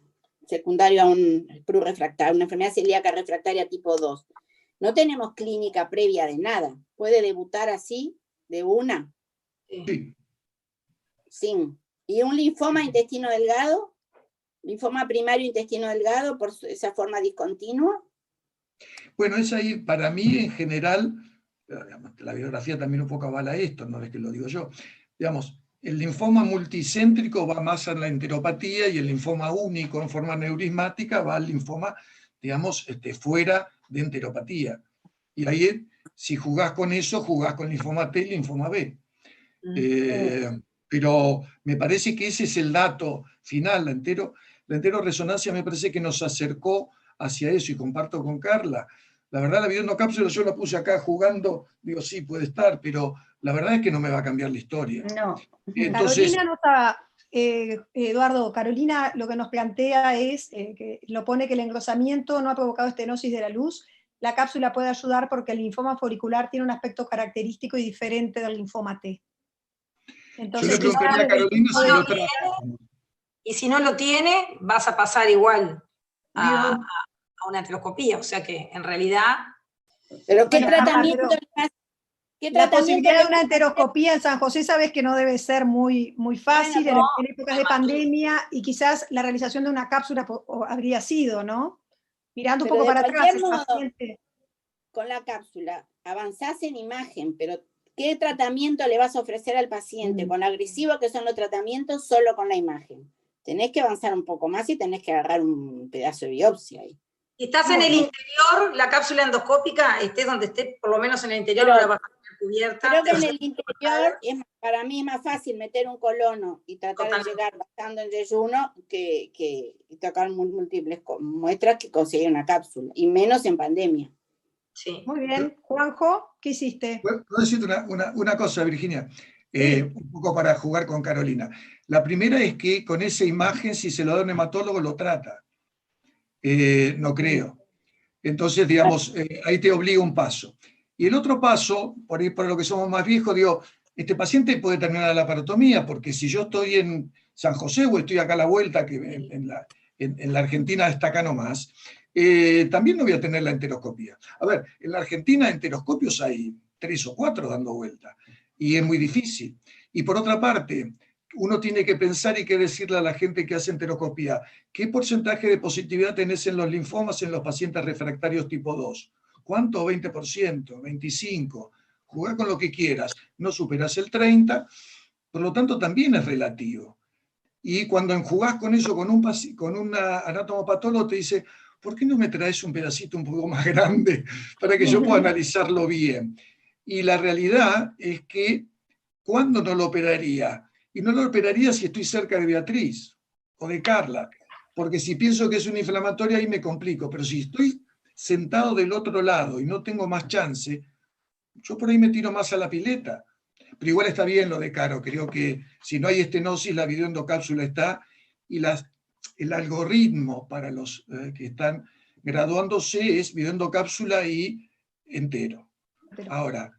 secundario a un PRU refractario, una enfermedad celíaca refractaria tipo 2, no tenemos clínica previa de nada. ¿Puede debutar así, de una? Sí. Sin. ¿Y un linfoma intestino delgado? ¿Linfoma primario intestino delgado por esa forma discontinua? Bueno, es ahí, para mí en general, la biografía también un poco avala esto, no es que lo digo yo. Digamos, el linfoma multicéntrico va más a la enteropatía y el linfoma único en forma neurismática va al linfoma, digamos, fuera de enteropatía. Y ahí, si jugás con eso, jugás con linfoma T y linfoma B. Pero me parece que ese es el dato final. La enteroresonancia me parece que nos acercó hacia eso, y comparto con Carla. La verdad, la videocápsula yo la puse acá jugando, digo, sí, puede estar, pero la verdad es que no me va a cambiar la historia. No. Entonces, Eduardo, Carolina lo que nos plantea es, que lo pone que el engrosamiento no ha provocado estenosis de la luz. La cápsula puede ayudar porque el linfoma folicular tiene un aspecto característico y diferente del linfoma T. Entonces, yo le preguntaría a Carolina si lo trae. Y si no lo tiene, vas a pasar igual a una enteroscopía, o sea que en realidad... ¿Pero qué Bueno, tratamiento? La posibilidad de una enteroscopía en San José sabes que no debe ser muy fácil, Bueno, en épocas de pandemia, y quizás la realización de una cápsula habría sido, ¿no? Mirando un Pero poco de para atrás, cualquier el modo, paciente. con la cápsula avanzás en imagen, pero ¿qué tratamiento le vas a ofrecer al paciente? Con lo agresivo que son los tratamientos, solo con la imagen. Tenés que avanzar un poco más y tenés que agarrar un pedazo de biopsia ahí. Si estás en el interior, la cápsula endoscópica, estés donde estés, por lo menos en el interior, Pero no la vas a tener cubierta. Creo que en el interior para mí es más fácil meter un colono y tratar Totalmente. de llegar bastando en yeyuno que tocar múltiples muestras que conseguir una cápsula, y menos en pandemia. Sí. Muy bien. Juanjo, ¿qué hiciste? ¿Puedo decirte una cosa, Virginia? Un poco para jugar con Carolina. La primera es que con esa imagen, si se lo da a un hematólogo, lo trata. No creo. Entonces, digamos, ahí te obliga un paso. Y el otro paso, por ahí para lo que somos más viejos, digo, este paciente puede terminar la laparotomía, porque si yo estoy en San José o estoy acá a la vuelta, que en la Argentina está acá nomás, también no voy a tener la enteroscopía. A ver, en la Argentina enteroscopios hay 3 o 4 dando vuelta, y es muy difícil. Y por otra parte, uno tiene que pensar y que decirle a la gente que hace enteroscopía, ¿qué porcentaje de positividad tenés en los linfomas en los pacientes refractarios tipo 2? ¿Cuánto? 20%, 25%. Jugá con lo que quieras. No superás el 30%, por lo tanto también es relativo. Y cuando enjugás con eso, con un anatomopatólogo, te dice, ¿por qué no me traes un pedacito un poco más grande para que yo pueda analizarlo bien? Y la realidad es que, ¿cuándo no lo operaría? Y no lo operaría si estoy cerca de Beatriz o de Carla, porque si pienso que es una inflamatoria ahí me complico, pero si estoy sentado del otro lado y no tengo más chance, yo por ahí me tiro más a la pileta. Pero igual está bien lo de Caro, creo que si no hay estenosis, la videoendocápsula está, y el algoritmo para los que están graduándose es videoendocápsula y entero. Ahora,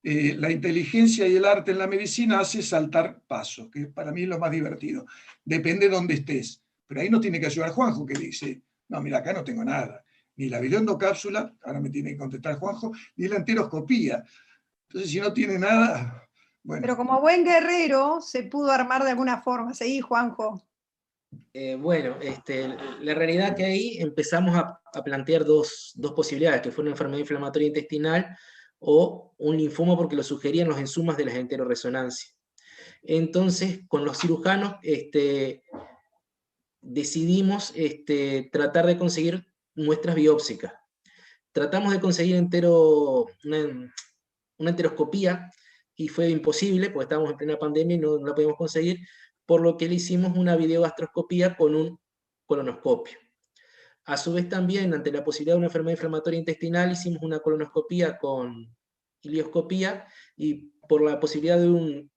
la inteligencia y el arte en la medicina hace saltar pasos, que para mí es lo más divertido. Depende de dónde estés. Pero ahí nos tiene que ayudar Juanjo, que dice, no, mira, acá no tengo nada. Ni la videoendocápsula, ahora me tiene que contestar Juanjo, ni la enteroscopía. Entonces, si no tiene nada, bueno. Pero como buen guerrero se pudo armar de alguna forma. Seguí, Juanjo. Bueno, la realidad que ahí empezamos a plantear dos posibilidades, que fue una enfermedad inflamatoria intestinal o un linfoma, porque lo sugerían los enzimas de las enteroresonancias. Entonces, con los cirujanos decidimos tratar de conseguir muestras biópsicas. Tratamos de conseguir una enteroscopía y fue imposible, porque estábamos en plena pandemia y no la podíamos conseguir, por lo que le hicimos una videogastroscopía con un colonoscopio. A su vez también, ante la posibilidad de una enfermedad inflamatoria intestinal, hicimos una colonoscopía con ilioscopía, y por la posibilidad de un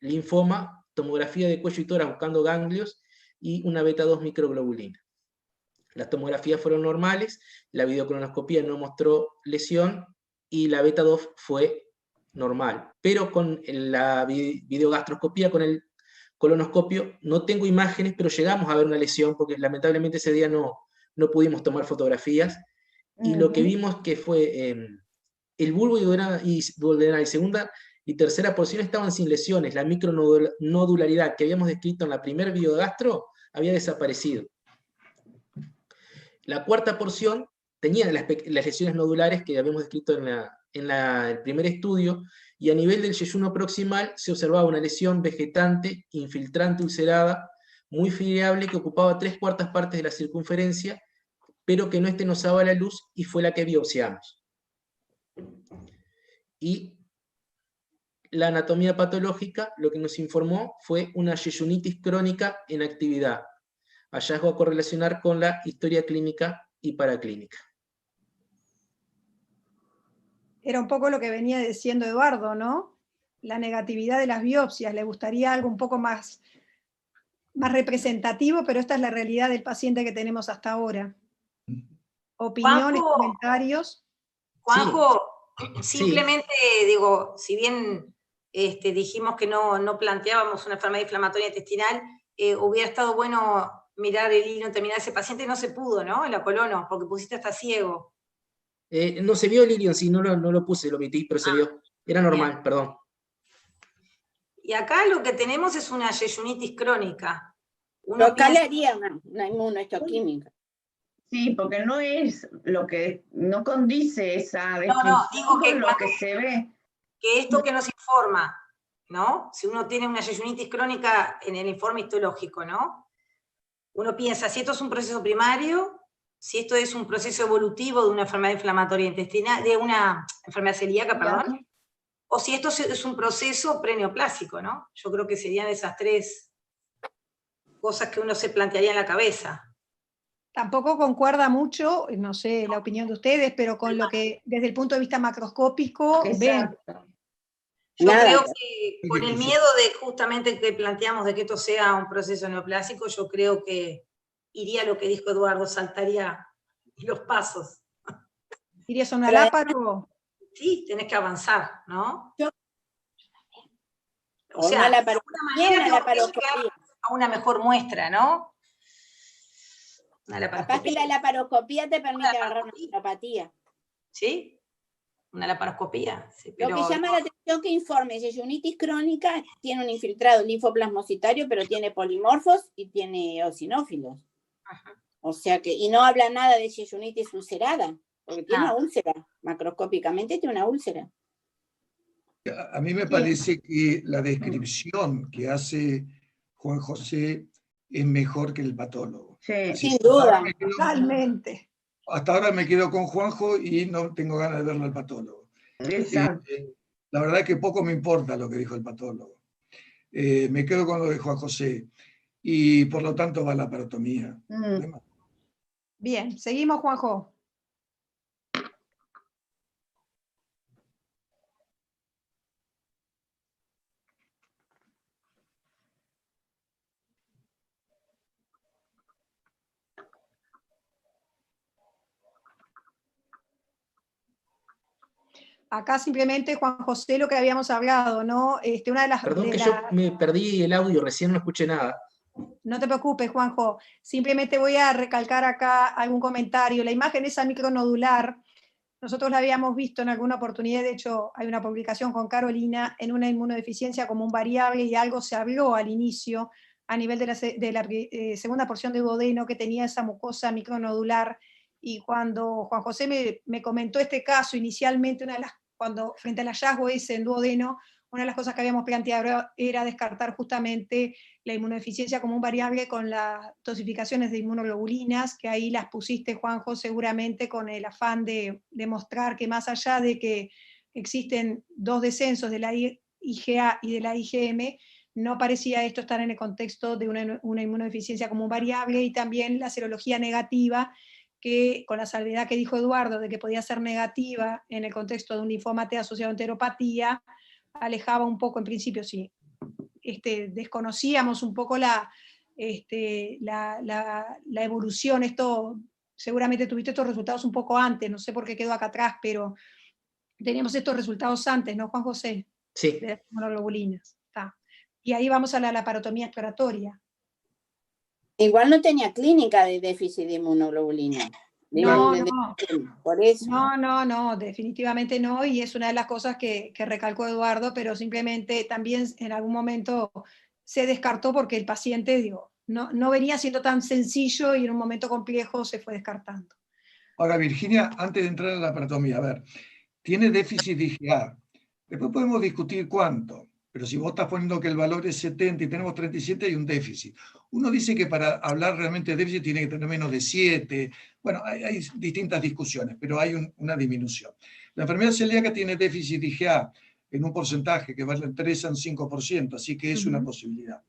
linfoma, tomografía de cuello y tórax buscando ganglios y una beta-2 microglobulina. Las tomografías fueron normales, la videocolonoscopía no mostró lesión y la beta-2 fue normal. Pero con la videogastroscopía, con el colonoscopio, no tengo imágenes, pero llegamos a ver una lesión, porque lamentablemente ese día no pudimos tomar fotografías, y lo que vimos que fue el bulbo y duodenal, segunda y tercera porción estaban sin lesiones. La micronodularidad que habíamos descrito en la primer videogastro había desaparecido. La cuarta porción tenía las lesiones nodulares que habíamos descrito en el primer estudio, y a nivel del yeyuno proximal se observaba una lesión vegetante, infiltrante ulcerada, muy fiable, que ocupaba 3/4 partes de la circunferencia, pero que no estenosaba la luz, y fue la que biopsiamos. Y la anatomía patológica lo que nos informó fue una yeyunitis crónica en actividad, hallazgo a correlacionar con la historia clínica y paraclínica. Era un poco lo que venía diciendo Eduardo, ¿no? La negatividad de las biopsias. Le gustaría algo un poco más representativo, pero esta es la realidad del paciente que tenemos hasta ahora. Opiniones, Juanjo, comentarios. Juanjo, Sí. simplemente digo, si bien dijimos que no planteábamos una enfermedad inflamatoria intestinal, hubiera estado bueno mirar el hilo terminal de ese paciente, no se pudo, ¿no? En la colono, porque pusiste hasta ciego. No se vio el ilion, sí, no lo puse, lo omití, pero se vio. Era normal, bien. perdón. Y acá lo que tenemos es una yeyunitis crónica. Pero acá le haría una inmunohistoquímica. Sí, porque no es lo que, no condice esa descripción No, digo que con lo que se ve. Que esto que nos informa, ¿no? Si uno tiene una yeyunitis crónica en el informe histológico, ¿no? Uno piensa, si esto es un proceso primario, si esto es un proceso evolutivo de una enfermedad inflamatoria intestinal, de una enfermedad celíaca, perdón, o si esto es un proceso preneoplásico, ¿no? Yo creo que serían esas tres cosas que uno se plantearía en la cabeza. Tampoco concuerda mucho, no sé la opinión de ustedes, pero con lo que desde el punto de vista macroscópico ven. Exacto. Yo Nada. creo que con el miedo de justamente que planteamos de que esto sea un proceso neoplásico, yo creo que iría lo que dijo Eduardo, saltaría los pasos. ¿Irías a un Pero aláparo? Sí, tenés que avanzar, ¿no? Yo- O O sea, una de laparoscopía, alguna manera una tengo que laparoscopía. llegar a una mejor muestra, ¿no? Una Capaz que laparoscopía. la laparoscopía te permite Una agarrar una laparoscopía. neuropatía. ¿Sí? Una laparoscopía. Sí, Lo pero que llama la atención que informe yeyunitis crónica tiene un infiltrado linfoplasmocitario, pero tiene polimorfos y tiene eosinófilos. Ajá. O sea que, y no habla nada de yeyunitis ulcerada, porque tiene Nada. una úlcera. Macroscópicamente tiene una úlcera. A mí me parece que la descripción que hace Juan José es mejor que el patólogo. Sí. Así Sin que hasta ahora duda. me quedo- Totalmente. hasta ahora me quedo con Juanjo y no tengo ganas de verlo al patólogo. Exacto. La verdad es que poco me importa lo que dijo el patólogo. Me quedo con lo de Juan José y por lo tanto va la laparotomía. Mm. Bien, seguimos, Juanjo. Acá simplemente, Juan José, lo que habíamos hablado, ¿no? Una de las... Perdón de que la- yo me perdí el audio, recién no escuché nada. No te preocupes, Juanjo. Simplemente voy a recalcar acá algún comentario. La imagen esa micronodular, nosotros la habíamos visto en alguna oportunidad, de hecho hay una publicación con Carolina en una inmunodeficiencia como un variable y algo se habló al inicio a nivel de la segunda porción de duodeno que tenía esa mucosa micronodular. Y cuando Juan José me comentó este caso inicialmente, cuando frente al hallazgo ese en duodeno, una de las cosas que habíamos planteado era descartar justamente la inmunodeficiencia como un variable con las dosificaciones de inmunoglobulinas, que ahí las pusiste, Juanjo, seguramente con el afán de demostrar que más allá de que existen dos descensos de la IgA y de la IgM, no parecía esto estar en el contexto de una inmunodeficiencia como un variable, y también la serología negativa, que con la salvedad que dijo Eduardo de que podía ser negativa en el contexto de un linfoma T asociado a enteropatía, alejaba un poco, en principio sí, desconocíamos un poco la evolución. Esto, seguramente tuviste estos resultados un poco antes, no sé por qué quedó acá atrás, pero teníamos estos resultados antes, ¿no, Juan José? Sí. De las inmunoglobulinas. Está. Y ahí vamos a la laparotomía exploratoria. Igual no tenía clínica de déficit de inmunoglobulina. No, Por eso. No, definitivamente no, y es una de las cosas que recalcó Eduardo, pero simplemente también en algún momento se descartó porque el paciente, digo, no venía siendo tan sencillo y en un momento complejo se fue descartando. Ahora, Virginia, antes de entrar en la laparotomía, a ver, tiene déficit de IgA. Después podemos discutir cuánto, pero si vos estás poniendo que el valor es 70 y tenemos 37, hay un déficit. Uno dice que para hablar realmente de déficit tiene que tener menos de 7. Bueno, hay distintas discusiones, pero hay una disminución. La enfermedad celíaca tiene déficit de IgA en un porcentaje que va del 3 al 5%, así que es una posibilidad.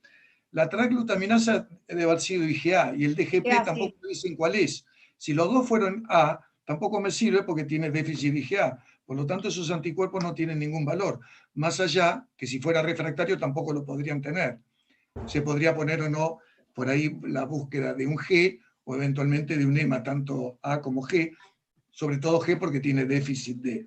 La transglutaminasa debe haber sido IgA y el DGP tampoco dicen cuál es. Si los dos fueron A, tampoco me sirve porque tiene déficit de IgA. Por lo tanto, esos anticuerpos no tienen ningún valor. Más allá que si fuera refractario tampoco lo podrían tener. Se podría poner o no por ahí la búsqueda de un G o eventualmente de un EMA, tanto A como G, sobre todo G porque tiene déficit D.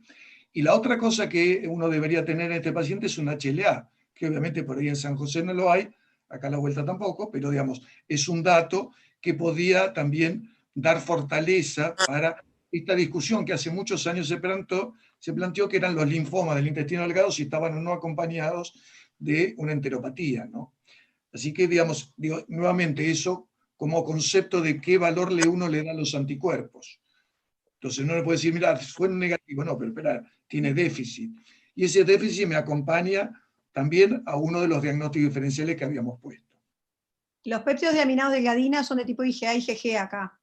Y la otra cosa que uno debería tener en este paciente es un HLA, que obviamente por ahí en San José no lo hay, acá a la vuelta tampoco, pero digamos, es un dato que podía también dar fortaleza para esta discusión que hace muchos años se planteó que eran los linfomas del intestino delgado si estaban o no acompañados de una enteropatía, ¿no? Así que, digamos, nuevamente eso como concepto de qué valor uno le da a los anticuerpos. Entonces no le puede decir, mira, fue negativo, no, pero espera, tiene déficit. Y ese déficit me acompaña también a uno de los diagnósticos diferenciales que habíamos puesto. Los péptidos de aminados de gliadina son de tipo IgA y IgG acá.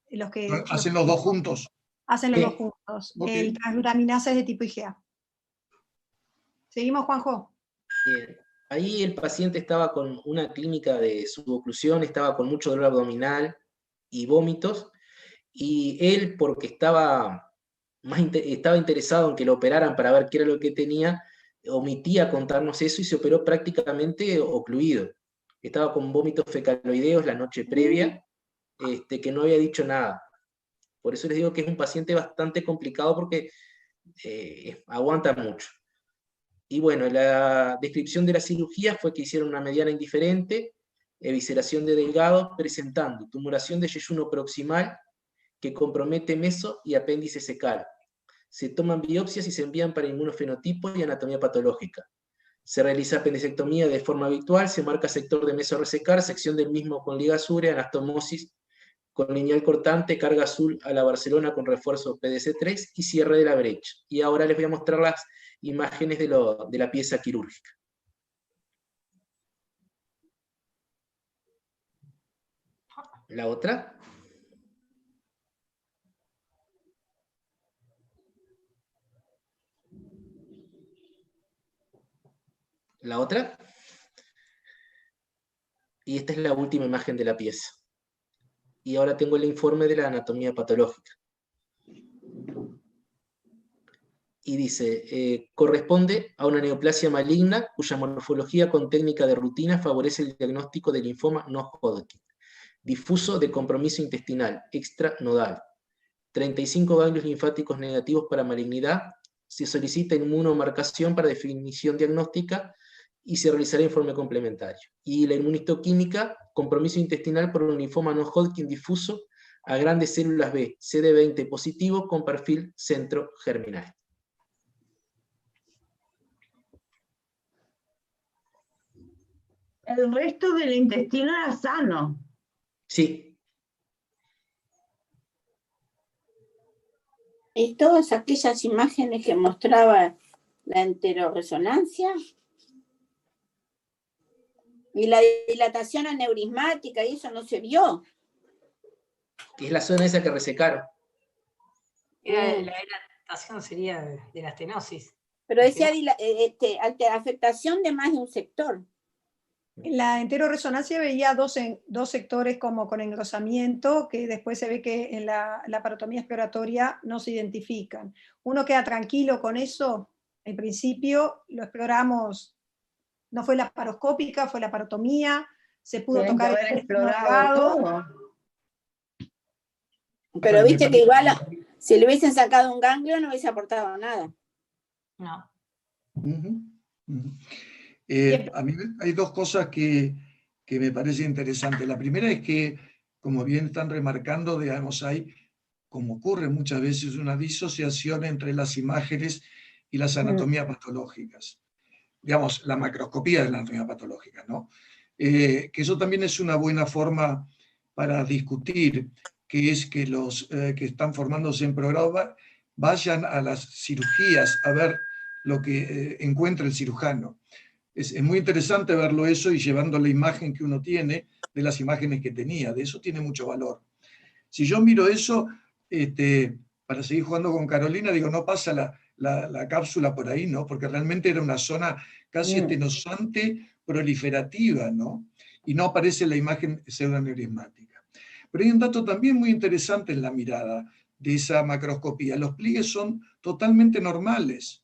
¿Hacen los dos juntos? Hacen los dos juntos. Okay. El transglutaminasa es de tipo IgA. Seguimos, Juanjo. Bien. Ahí el paciente estaba con una clínica de suboclusión, estaba con mucho dolor abdominal y vómitos, y él, porque estaba interesado en que lo operaran para ver qué era lo que tenía, omitía contarnos eso y se operó prácticamente ocluido. Estaba con vómitos fecaloideos la noche previa, que no había dicho nada. Por eso les digo que es un paciente bastante complicado porque aguanta mucho. Y bueno, la descripción de la cirugía fue que hicieron una mediana indiferente, evisceración de delgado, presentando tumoración de yeyuno proximal que compromete meso y apéndice secal. Se toman biopsias y se envían para inmunofenotipo y anatomía patológica. Se realiza apendicectomía de forma habitual, se marca sector de meso a resecar, sección del mismo con ligasura, anastomosis con lineal cortante, carga azul a la Barcelona con refuerzo PDC3 y cierre de la brecha. Y ahora les voy a mostrar las imágenes de la pieza quirúrgica. La otra. La otra. Y esta es la última imagen de la pieza. Y ahora tengo el informe de la anatomía patológica. Y dice, corresponde a una neoplasia maligna cuya morfología con técnica de rutina favorece el diagnóstico de linfoma no Hodgkin, difuso de compromiso intestinal, extranodal, 35 ganglios linfáticos negativos para malignidad, se solicita inmunomarcación para definición diagnóstica y se realizará informe complementario. Y la inmunistoquímica, compromiso intestinal por un linfoma no Hodgkin difuso a grandes células B, CD20 positivo con perfil centro germinal. El resto del intestino era sano. Sí. Y todas aquellas imágenes que mostraba la enteroresonancia y la dilatación aneurismática, y eso no se vio. Que es la zona esa que resecaron. La dilatación sería de la estenosis. Pero decía afectación de más de un sector. En la enteroresonancia veía dos sectores como con engrosamiento, que después se ve que en la laparotomía exploratoria no se identifican. Uno queda tranquilo con eso. En principio lo exploramos, no fue laparoscópica, fue laparotomía, se pudo Tienen tocar que haber el explorado todo. Pero viste que igual, si le hubiesen sacado un ganglio no hubiese aportado nada. No. A mí hay dos cosas que me parecen interesantes. La primera es que, como bien están remarcando, digamos, hay, como ocurre muchas veces, una disociación entre las imágenes y las anatomías patológicas. Digamos, la macroscopía de la anatomía patológica, ¿no? Que eso también es una buena forma para discutir, que es que los que están formándose en programa vayan a las cirugías a ver lo que encuentra el cirujano. Es muy interesante verlo eso y llevando la imagen que uno tiene de las imágenes que tenía. De eso tiene mucho valor. Si yo miro eso, para seguir jugando con Carolina, digo, no pasa la cápsula por ahí, ¿no? Porque realmente era una zona casi estenosante proliferativa, ¿no? Y no aparece la imagen pseudoneurismática. Pero hay un dato también muy interesante en la mirada de esa macroscopía. Los pliegues son totalmente normales,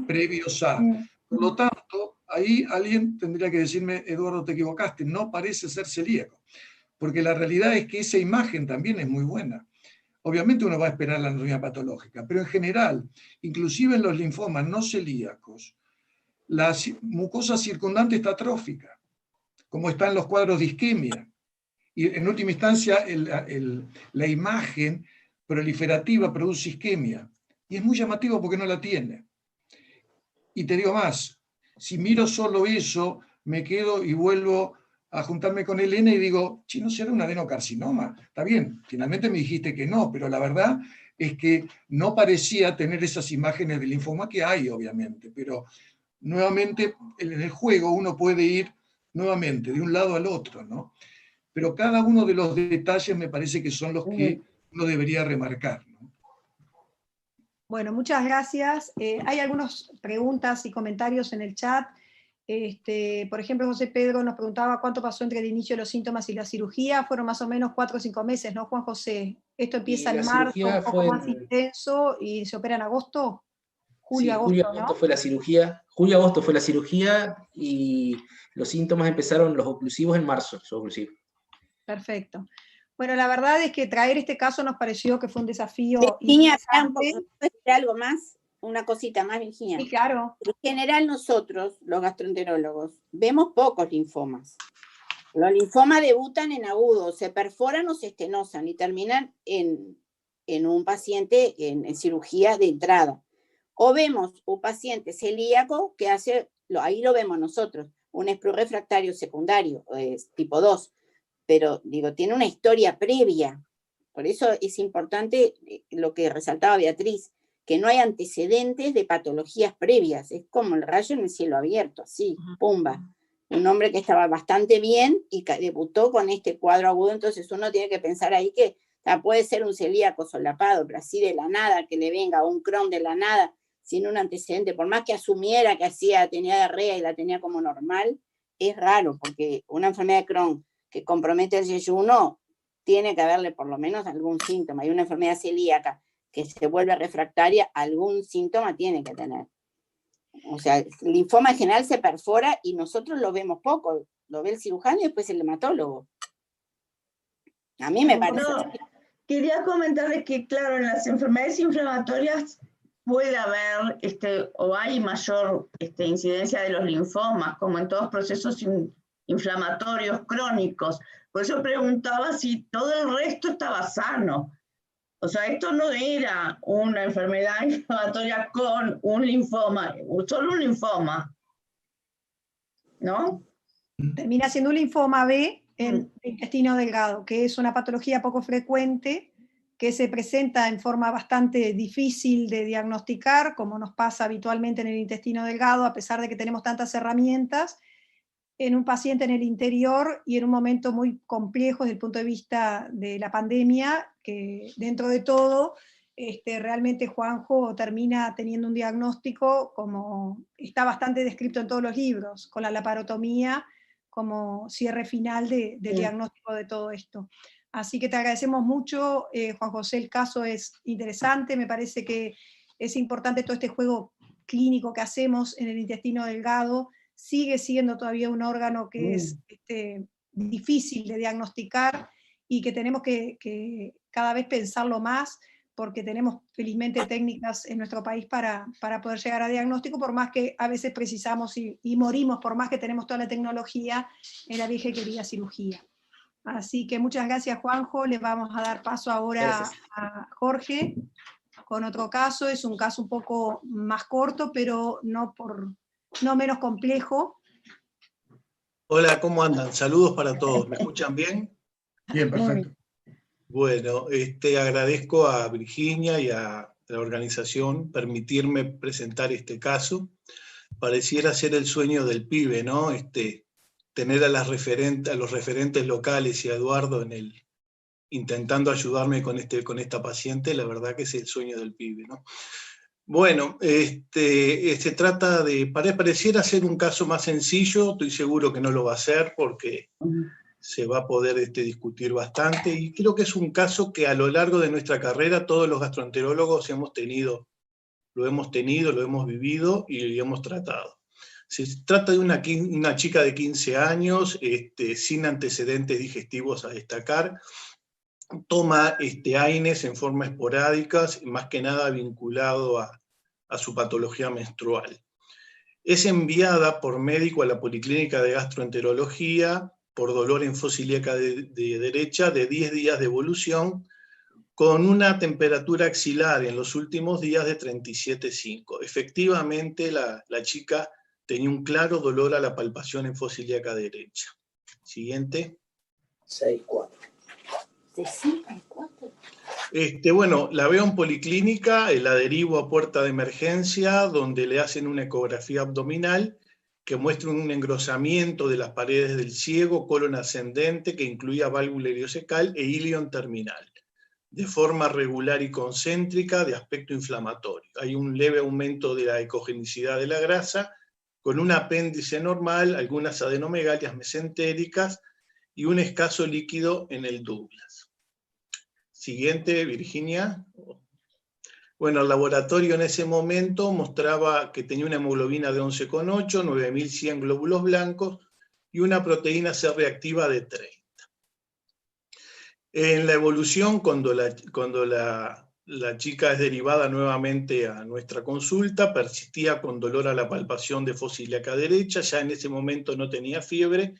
previos a. Por lo tanto, ahí alguien tendría que decirme, Eduardo, te equivocaste, no parece ser celíaco. Porque la realidad es que esa imagen también es muy buena. Obviamente uno va a esperar la anatomía patológica, pero en general, inclusive en los linfomas no celíacos, la mucosa circundante está atrófica, como está en los cuadros de isquemia. Y en última instancia, la imagen proliferativa produce isquemia. Y es muy llamativo porque no la tiene. Y te digo más, si miro solo eso, me quedo y vuelvo a juntarme con Elena y digo, ¿no será un adenocarcinoma? Está bien, finalmente me dijiste que no, pero la verdad es que no parecía tener esas imágenes de linfoma que hay, obviamente, pero nuevamente en el juego uno puede ir nuevamente de un lado al otro, ¿no? Pero cada uno de los detalles me parece que son los que uno debería remarcar, ¿no? Bueno, muchas gracias. Hay algunas preguntas y comentarios en el chat. Por ejemplo, José Pedro nos preguntaba cuánto pasó entre el inicio de los síntomas y la cirugía. Fueron más o menos 4 o 5 meses, ¿no, Juan José? Esto empieza en marzo, un poco más intenso, y se opera en agosto. Julio-agosto fue la cirugía. Julio-agosto fue la cirugía y los síntomas empezaron, los oclusivos, en marzo. Perfecto. Bueno, la verdad es que traer este caso nos pareció que fue un desafío Virginia, interesante. ¿puedes decir algo más? Una cosita más, Virginia. Sí, claro. En general nosotros, los gastroenterólogos, vemos pocos linfomas. Los linfomas debutan en agudo, se perforan o se estenosan y terminan en un paciente en cirugía de entrada. O vemos un paciente celíaco que hace, ahí lo vemos nosotros, un sprue refractario secundario, tipo 2, pero digo, tiene una historia previa. Por eso es importante lo que resaltaba Beatriz, que no hay antecedentes de patologías previas, es como el rayo en el cielo abierto, así, pumba. Un hombre que estaba bastante bien y debutó con este cuadro agudo, entonces uno tiene que pensar ahí que puede ser un celíaco solapado, pero así de la nada, que le venga un Crohn de la nada, sin un antecedente, por más que asumiera que tenía diarrea y la tenía como normal, es raro, porque una enfermedad de Crohn que compromete el yeyuno, tiene que haberle por lo menos algún síntoma. Y una enfermedad celíaca que se vuelve refractaria, algún síntoma tiene que tener. O sea, el linfoma en general se perfora y nosotros lo vemos poco. Lo ve el cirujano y después el hematólogo. A mí me parece. No, quería comentarles que, claro, en las enfermedades inflamatorias puede haber o hay mayor incidencia de los linfomas, como en todos procesos inflamatorios crónicos. Por eso preguntaba si todo el resto estaba sano. O sea, esto no era una enfermedad inflamatoria con un linfoma, solo un linfoma, ¿no? Termina siendo un linfoma B en intestino delgado, que es una patología poco frecuente, que se presenta en forma bastante difícil de diagnosticar, como nos pasa habitualmente en el intestino delgado, a pesar de que tenemos tantas herramientas, en un paciente en el interior y en un momento muy complejo desde el punto de vista de la pandemia, que dentro de todo, realmente Juanjo termina teniendo un diagnóstico como está bastante descrito en todos los libros, con la laparotomía como cierre final del diagnóstico de todo esto. Así que te agradecemos mucho, Juan José, el caso es interesante, me parece que es importante todo este juego clínico que hacemos en el intestino delgado, sigue siendo todavía un órgano que es difícil de diagnosticar y que tenemos que cada vez pensarlo más, porque tenemos felizmente técnicas en nuestro país para poder llegar a diagnóstico, por más que a veces precisamos y morimos, por más que tenemos toda la tecnología en la vieja y querida cirugía. Así que muchas gracias, Juanjo. Le vamos a dar paso ahora a Jorge con otro caso. Es un caso un poco más corto, pero no menos complejo. Hola, ¿cómo andan? Saludos para todos. ¿Me escuchan bien? Bien, perfecto. Bueno, agradezco a Virginia y a la organización permitirme presentar este caso. Pareciera ser el sueño del pibe, ¿no? Tener a los referentes locales y a Eduardo intentando ayudarme con esta paciente, la verdad que es el sueño del pibe, ¿no? Bueno, se trata pareciera ser un caso más sencillo, estoy seguro que no lo va a ser porque se va a poder discutir bastante, y creo que es un caso que a lo largo de nuestra carrera todos los gastroenterólogos lo hemos vivido y hemos tratado. Se trata de una chica de 15 años, sin antecedentes digestivos a destacar, toma AINES en forma esporádica, más que nada vinculado a su patología menstrual. Es enviada por médico a la Policlínica de Gastroenterología por dolor en fosa ilíaca de derecha de 10 días de evolución, con una temperatura axilar en los últimos días de 37,5. Efectivamente, la chica tenía un claro dolor a la palpación en fosa ilíaca derecha. Siguiente. 6,4. Bueno, la veo en policlínica, la derivo a puerta de emergencia, donde le hacen una ecografía abdominal que muestra un engrosamiento de las paredes del ciego, colon ascendente, que incluía válvula iliocecal e ilion terminal. de forma regular y concéntrica, de aspecto inflamatorio. Hay un leve aumento de la ecogenicidad de la grasa, con un apéndice normal, algunas adenomegalias mesentéricas y un escaso líquido en el Douglas. Siguiente, Virginia. Bueno, el laboratorio en ese momento mostraba que tenía una hemoglobina de 11,8, 9.100 glóbulos blancos y una proteína C reactiva de 30. En la evolución, cuando la chica es derivada nuevamente a nuestra consulta, persistía con dolor a la palpación de fosa ilíaca derecha, ya en ese momento no tenía fiebre,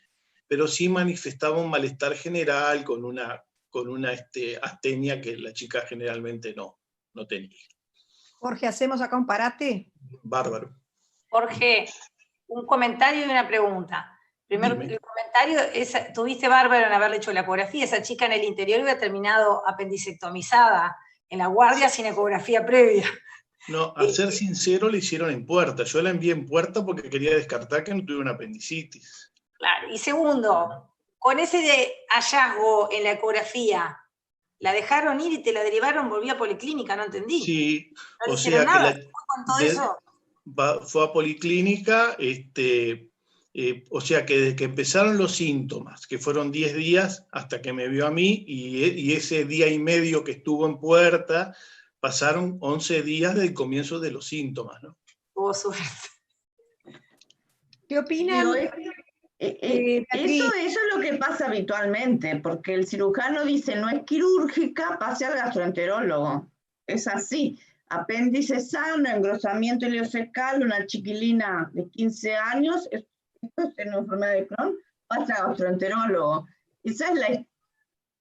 pero sí manifestaba un malestar general con una astenia que la chica generalmente no tenía. Jorge, ¿hacemos acá un parate? Bárbaro. Jorge, un comentario y una pregunta. Primero, Dime. el comentario es, tuviste bárbaro en haberle hecho la ecografía, esa chica en el interior hubiera terminado apendicectomizada en la guardia sin ecografía previa. No, a ser sincero, le hicieron en puerta. Yo la envié en puerta porque quería descartar que no tuviera una apendicitis. Claro. Y segundo, con ese hallazgo en la ecografía, ¿la dejaron ir y te la derivaron? Volví a policlínica, no entendí. Sí, ¿No o le hicieron sea nada? que ¿Con todo eso? fue a policlínica, o sea que desde que empezaron los síntomas, que fueron 10 días hasta que me vio a mí, y ese día y medio que estuvo en puerta, pasaron 11 días del comienzo de los síntomas, ¿no? Tuvo suerte. ¿Qué opinan? Eso es lo que pasa habitualmente, porque el cirujano dice no es quirúrgica, pase al gastroenterólogo. Es así. Apéndice sano, engrosamiento ileocecal, una chiquilina de 15 años, esto es una enfermedad de Crohn, pasa al gastroenterólogo. Esa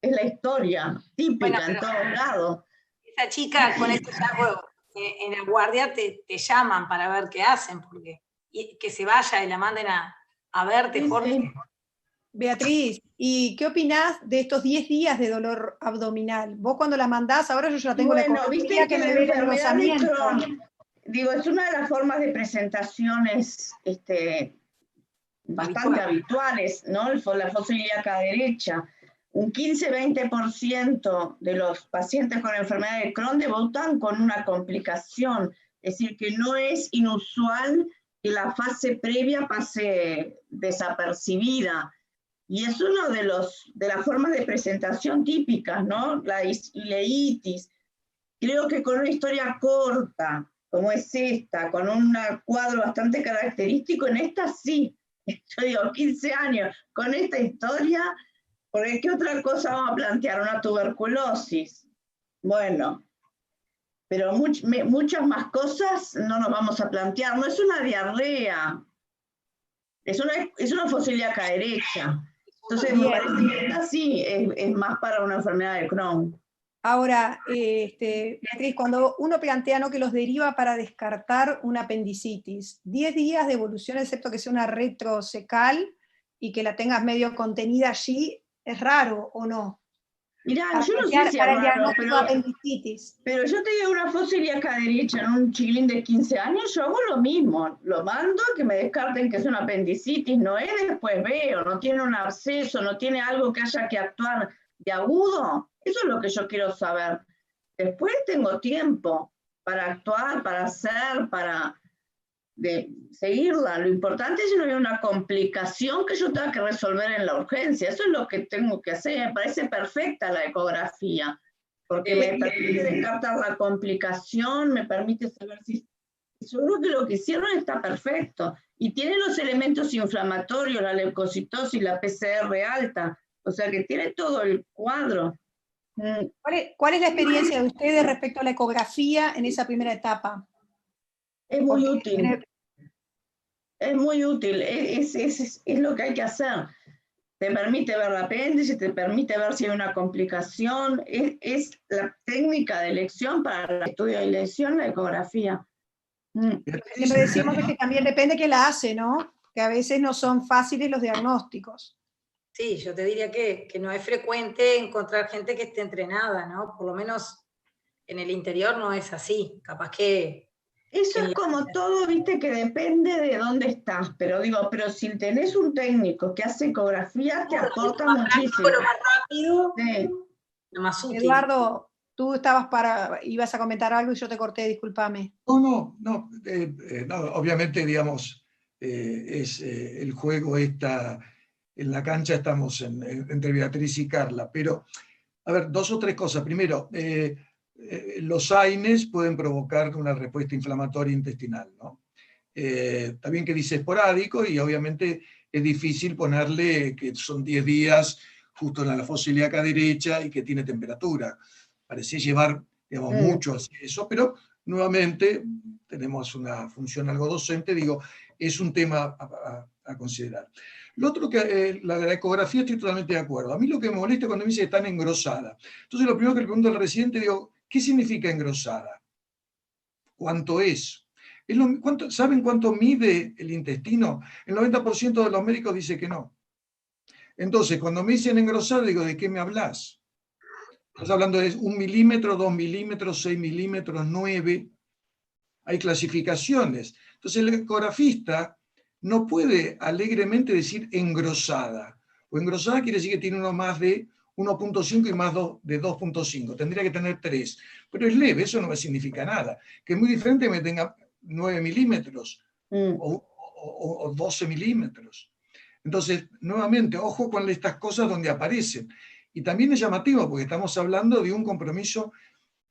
es la historia típica en todos lados. Esa chica con este hallazgo en la guardia te llaman para ver qué hacen, porque que se vaya y la manden a verte, Jorge. Sí. Beatriz, ¿y qué opinás de estos 10 días de dolor abdominal? Vos cuando la mandás, ahora yo ya tengo la ecografía que me ve el engrosamiento. Digo, es una de las formas de presentaciones bastante habituales, ¿no? La fosa ilíaca derecha. Un 15-20% de los pacientes con enfermedad de Crohn debutan con una complicación, es decir, que no es inusual que la fase previa pase desapercibida. Y es uno de las formas de presentación típicas, ¿no? La ileitis. Creo que con una historia corta, como es esta, con un cuadro bastante característico, en esta sí. Yo digo, 15 años, con esta historia, porque ¿qué otra cosa vamos a plantear? Una tuberculosis. Bueno, pero muchas más cosas no nos vamos a plantear. No es una diarrea, es una fosa ilíaca derecha. Entonces me parece que esta sí es más para una enfermedad de Crohn. Ahora, Beatriz, cuando uno plantea, ¿no?, que los deriva para descartar una apendicitis, 10 días de evolución, excepto que sea una retrocecal y que la tengas medio contenida allí, ¿es raro o no? Mirá, yo no sé si es raro, pero yo te digo una fosa ilíaca derecha en un chiquilín de 15 años, yo hago lo mismo, lo mando a que me descarten que es una apendicitis, no es después veo, no tiene un absceso, no tiene algo que haya que actuar de agudo, eso es lo que yo quiero saber. Después tengo tiempo para actuar, para hacer, para seguirla. Lo importante es que no haya una complicación que yo tenga que resolver en la urgencia. Eso es lo que tengo que hacer. Me parece perfecta la ecografía, porque me permite descartar la complicación, me permite saber si... Seguro que lo que hicieron está perfecto. Y tiene los elementos inflamatorios, la leucocitosis, la PCR alta. O sea que tiene todo el cuadro. ¿Cuál es la experiencia de ustedes respecto a la ecografía en esa primera etapa? Es muy útil. Es muy útil, es lo que hay que hacer. Te permite ver el apéndice, te permite ver si hay una complicación. Es la técnica de elección para el estudio de elección, la ecografía. Siempre decimos que también depende quién la hace, ¿no? Que a veces no son fáciles los diagnósticos. Sí, yo te diría que no es frecuente encontrar gente que esté entrenada, ¿no? Por lo menos en el interior no es así. Capaz que... Eso es como todo, viste, que depende de dónde estás, pero si tenés un técnico que hace ecografía, te aporta muchísimo. Lo más rápido, sí. lo más útil. Eduardo, Tú ibas a comentar algo y yo te corté, discúlpame. No, obviamente, digamos, el juego está, en la cancha estamos entre Beatriz y Carla, pero, a ver, 2 o 3 cosas. Primero, los AINES pueden provocar una respuesta inflamatoria intestinal, ¿no? Está bien que dice esporádico, y obviamente es difícil ponerle que son 10 días justo en la fosa ilíaca derecha y que tiene temperatura. Parece llevar, digamos, mucho hacia eso, pero nuevamente tenemos una función algo docente, digo, es un tema a considerar. Lo otro que la ecografía estoy totalmente de acuerdo. A mí lo que me molesta cuando me dice que están engrosadas. Entonces lo primero que le pregunto al residente, digo, ¿qué significa engrosada? ¿Cuánto es? ¿Saben cuánto mide el intestino? El 90% de los médicos dice que no. Entonces, cuando me dicen engrosada, digo, ¿de qué me hablas? Estás hablando de 1 milímetro, 2 milímetros, 6 milímetros, 9. Hay clasificaciones. Entonces el ecografista no puede alegremente decir engrosada. O engrosada quiere decir que tiene uno más de 1.5 y más de 2.5. Tendría que tener 3. Pero es leve, eso no me significa nada. Que es muy diferente que me tenga 9 milímetros o 12 milímetros. Entonces, nuevamente, ojo con estas cosas donde aparecen. Y también es llamativo porque estamos hablando de un compromiso,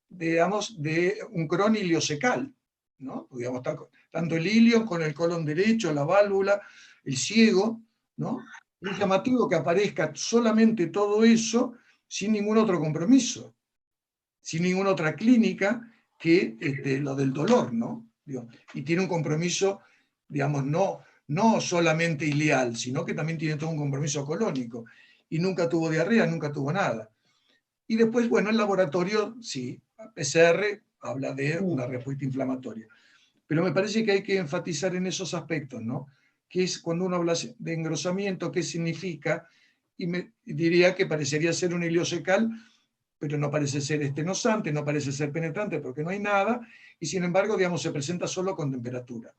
digamos, de un colon iliocecal, ¿no? Digamos, tanto el ilio con el colon derecho, la válvula, el ciego, ¿no? Es llamativo que aparezca solamente todo eso sin ningún otro compromiso, sin ninguna otra clínica que lo del dolor, ¿no? Digo, y tiene un compromiso, digamos, no solamente ileal, sino que también tiene todo un compromiso colónico. Y nunca tuvo diarrea, nunca tuvo nada. Y después, bueno, el laboratorio, sí, PCR habla de una respuesta inflamatoria. Pero me parece que hay que enfatizar en esos aspectos, ¿no? Que es cuando uno habla de engrosamiento, qué significa, y me diría que parecería ser un iliocecal, pero no parece ser estenosante, no parece ser penetrante porque no hay nada, y sin embargo, digamos, se presenta solo con temperatura.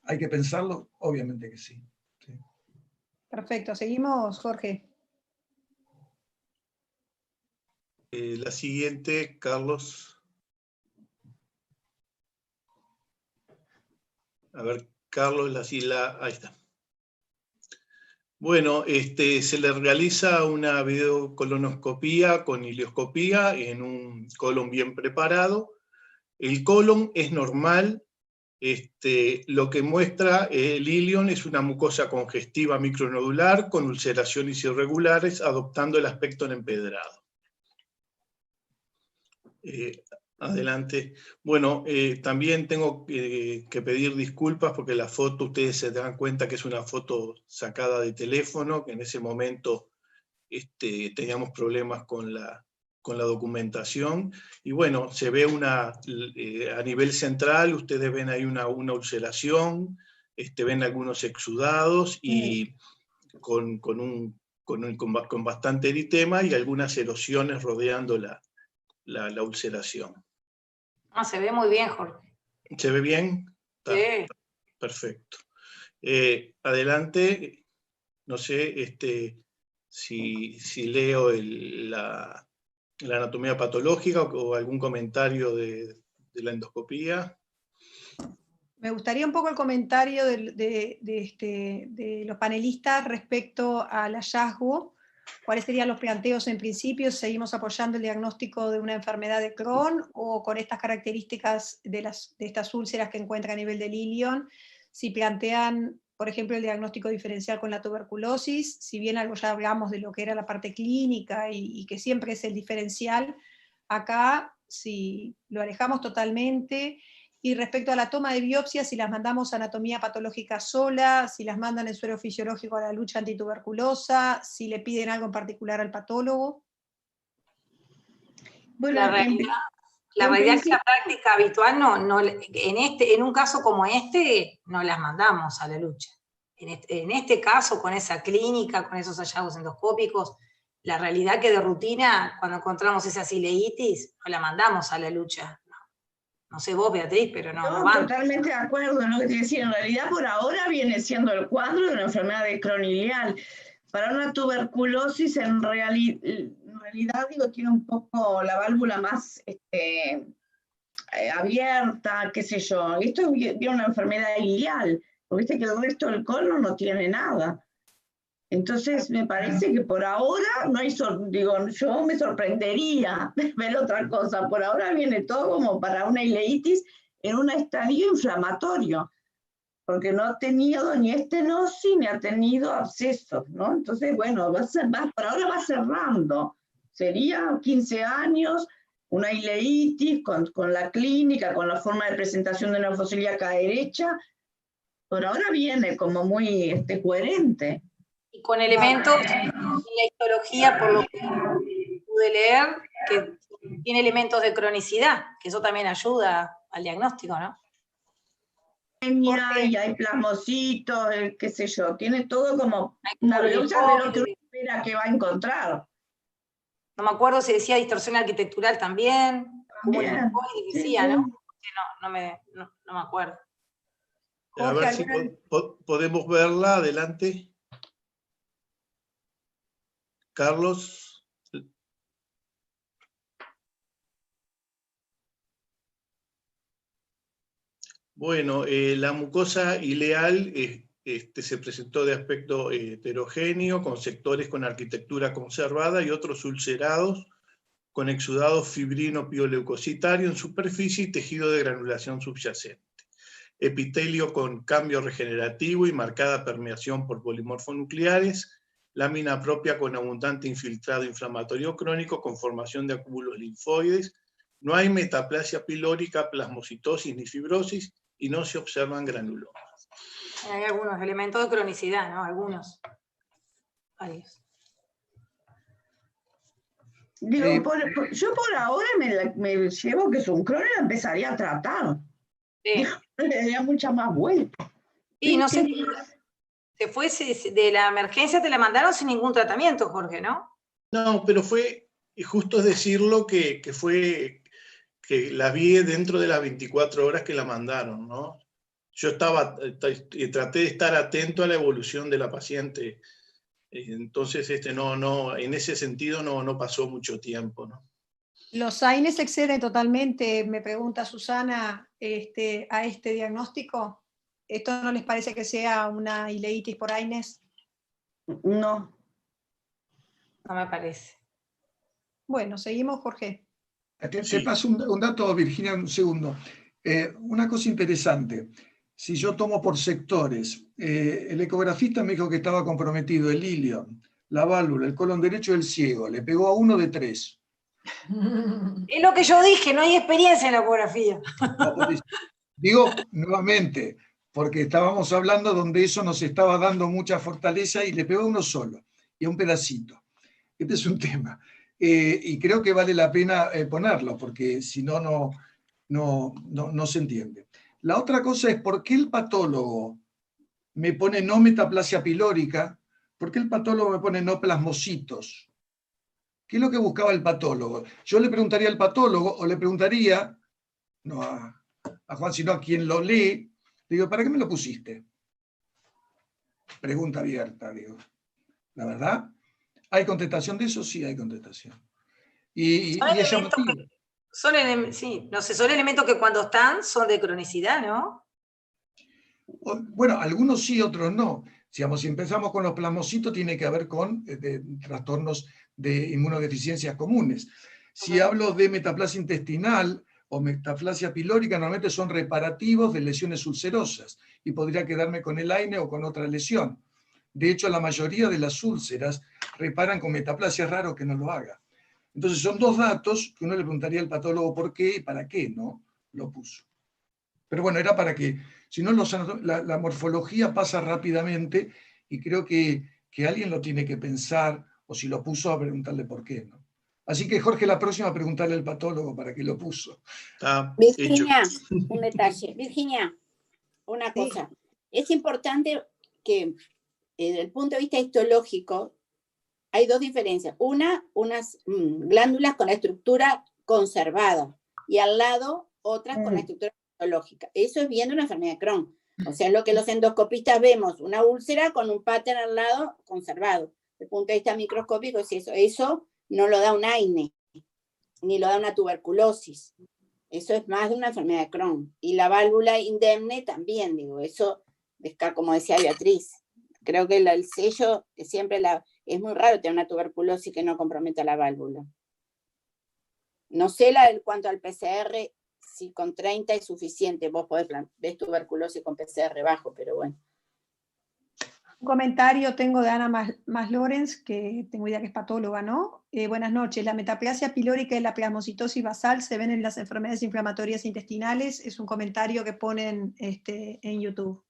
¿Hay que pensarlo? Obviamente que sí. Sí. Perfecto, seguimos, Jorge. La siguiente, Carlos. A ver, Carlos, ahí está. Bueno, se le realiza una videocolonoscopía con ileoscopía en un colon bien preparado. El colon es normal. Lo que muestra el ilion es una mucosa congestiva micronodular con ulceraciones irregulares, adoptando el aspecto en empedrado. Adelante. Bueno, también tengo que pedir disculpas porque la foto, ustedes se dan cuenta que es una foto sacada de teléfono, que en ese momento teníamos problemas con la documentación. Y bueno, se ve a nivel central, ustedes ven ahí una ulceración, ven algunos exudados y con bastante eritema y algunas erosiones rodeando la ulceración. Se ve muy bien, Jorge. ¿Se ve bien? Sí. Perfecto. Adelante, no sé si leo la anatomía patológica o algún comentario de la endoscopía. Me gustaría un poco el comentario de los panelistas respecto al hallazgo. ¿Cuáles serían los planteos en principio? ¿Seguimos apoyando el diagnóstico de una enfermedad de Crohn o con estas características de estas úlceras que encuentra a nivel del ilion? Si plantean, por ejemplo, el diagnóstico diferencial con la tuberculosis, si bien algo ya hablamos de lo que era la parte clínica y que siempre es el diferencial, acá si lo alejamos totalmente. Y respecto a la toma de biopsias, si las mandamos a anatomía patológica sola, si las mandan en suero fisiológico a la lucha antituberculosa, si le piden algo en particular al patólogo. Bueno, la realidad es que la práctica habitual en un caso como este, no las mandamos a la lucha. En este caso, con esa clínica, con esos hallazgos endoscópicos, la realidad que de rutina, cuando encontramos esa ileitis, no la mandamos a la lucha. No sé vos, Beatriz, pero no van. Totalmente de acuerdo en lo que te decía. En realidad, por ahora viene siendo el cuadro de una enfermedad de Crohn ileal. Para una tuberculosis, en realidad realidad, digo, tiene un poco la válvula más abierta, qué sé yo. Esto tiene una enfermedad ileal, porque viste que el resto del colon no tiene nada. Entonces me parece que por ahora no hay, digo, yo me sorprendería ver otra cosa. Por ahora viene todo como para una ileitis en un estadio inflamatorio, porque no ha tenido ni estenosis ni ha tenido abscesos, ¿no? Entonces, bueno, por ahora va cerrando. Sería 15 años, una ileitis con la clínica, con la forma de presentación de una fosiliaca derecha. Por ahora viene como muy coherente. Y con elementos en la histología, por lo que pude leer, que tiene elementos de cronicidad, que eso también ayuda al diagnóstico, ¿no? Y hay plasmocitos, qué sé yo, tiene todo como una velocidad de lo que uno espera que va a encontrar. No me acuerdo si decía distorsión arquitectural también, como decía, ¿no? No me acuerdo. A ver si podemos verla, adelante. Carlos. Bueno, la mucosa ileal se presentó de aspecto heterogéneo, con sectores con arquitectura conservada y otros ulcerados, con exudado fibrino pioleucocitario en superficie y tejido de granulación subyacente. Epitelio con cambio regenerativo y marcada permeación por polimorfonucleares, lámina propia con abundante infiltrado inflamatorio crónico con formación de acúmulos linfoides, no hay metaplasia pilórica, plasmocitosis ni fibrosis y no se observan granulomas. Hay algunos elementos de cronicidad, ¿no? Algunos. Varios. Digo, yo por ahora me llevo que su crono la empezaría a tratar. Sí. Le daría mucha más vuelta. Y no sé, se fue de la emergencia, te la mandaron sin ningún tratamiento, Jorge, ¿no? No, pero fue, justo decirlo, que fue, que la vi dentro de las 24 horas que la mandaron, ¿no? Yo traté de estar atento a la evolución de la paciente, entonces en ese sentido no pasó mucho tiempo, ¿no? ¿Los AINES exceden totalmente, me pregunta Susana, a este diagnóstico? ¿Esto no les parece que sea una ileitis por AINES? No. No me parece. Bueno, seguimos, Jorge. Te paso un dato, Virginia, un segundo. Una cosa interesante. Si yo tomo por sectores, el ecografista me dijo que estaba comprometido el ilion, la válvula, el colon derecho y el ciego. Le pegó a 1 de 3. Es lo que yo dije, no hay experiencia en la ecografía. Digo nuevamente, porque estábamos hablando donde eso nos estaba dando mucha fortaleza y le pegó a uno solo, y a un pedacito. Este es un tema. Y creo que vale la pena ponerlo, porque si no se entiende. La otra cosa es por qué el patólogo me pone no metaplasia pilórica, por qué el patólogo me pone no plasmocitos. ¿Qué es lo que buscaba el patólogo? Yo le preguntaría al patólogo, o le preguntaría, no a Juan, sino a quien lo lee, le digo, ¿para qué me lo pusiste? Pregunta abierta, digo. ¿La verdad? ¿Hay contestación de eso? Sí, hay contestación. Y es llamativo. Son elementos que cuando están son de cronicidad, ¿no? Bueno, algunos sí, otros no. Si empezamos con los plasmocitos, tiene que ver con trastornos de inmunodeficiencias comunes. Si hablo de metaplasia intestinal o metaplasia pilórica, normalmente son reparativos de lesiones ulcerosas y podría quedarme con el AINE o con otra lesión. De hecho, la mayoría de las úlceras reparan con metaplasia, es raro que no lo haga. Entonces son dos datos que uno le preguntaría al patólogo por qué y para qué no lo puso. Pero bueno, era para que, si no, la morfología pasa rápidamente y creo que alguien lo tiene que pensar, o si lo puso, a preguntarle por qué, ¿no? Así que, Jorge, la próxima, preguntarle al patólogo para qué lo puso. Virginia, un detalle. Virginia, una cosa. Es importante que, desde el punto de vista histológico, hay dos diferencias. Unas glándulas con la estructura conservada y al lado otras con la estructura histológica. Eso es viendo una enfermedad de Crohn. O sea, lo que los endoscopistas vemos, una úlcera con un pattern al lado conservado. Desde el punto de vista microscópico es eso. Eso no lo da un AINE, ni lo da una tuberculosis. Eso es más de una enfermedad de Crohn. Y la válvula indemne también, digo, eso, como decía Beatriz, creo que el sello siempre es muy raro tener una tuberculosis que no comprometa la válvula. No sé en cuanto al PCR, si con 30 es suficiente, vos ves tuberculosis con PCR bajo, pero bueno. Un comentario tengo de Ana Mas-Lorenz, que tengo idea que es patóloga, ¿no? Buenas noches. La metaplasia pilórica y la plasmocitosis basal se ven en las enfermedades inflamatorias intestinales. Es un comentario que ponen en YouTube.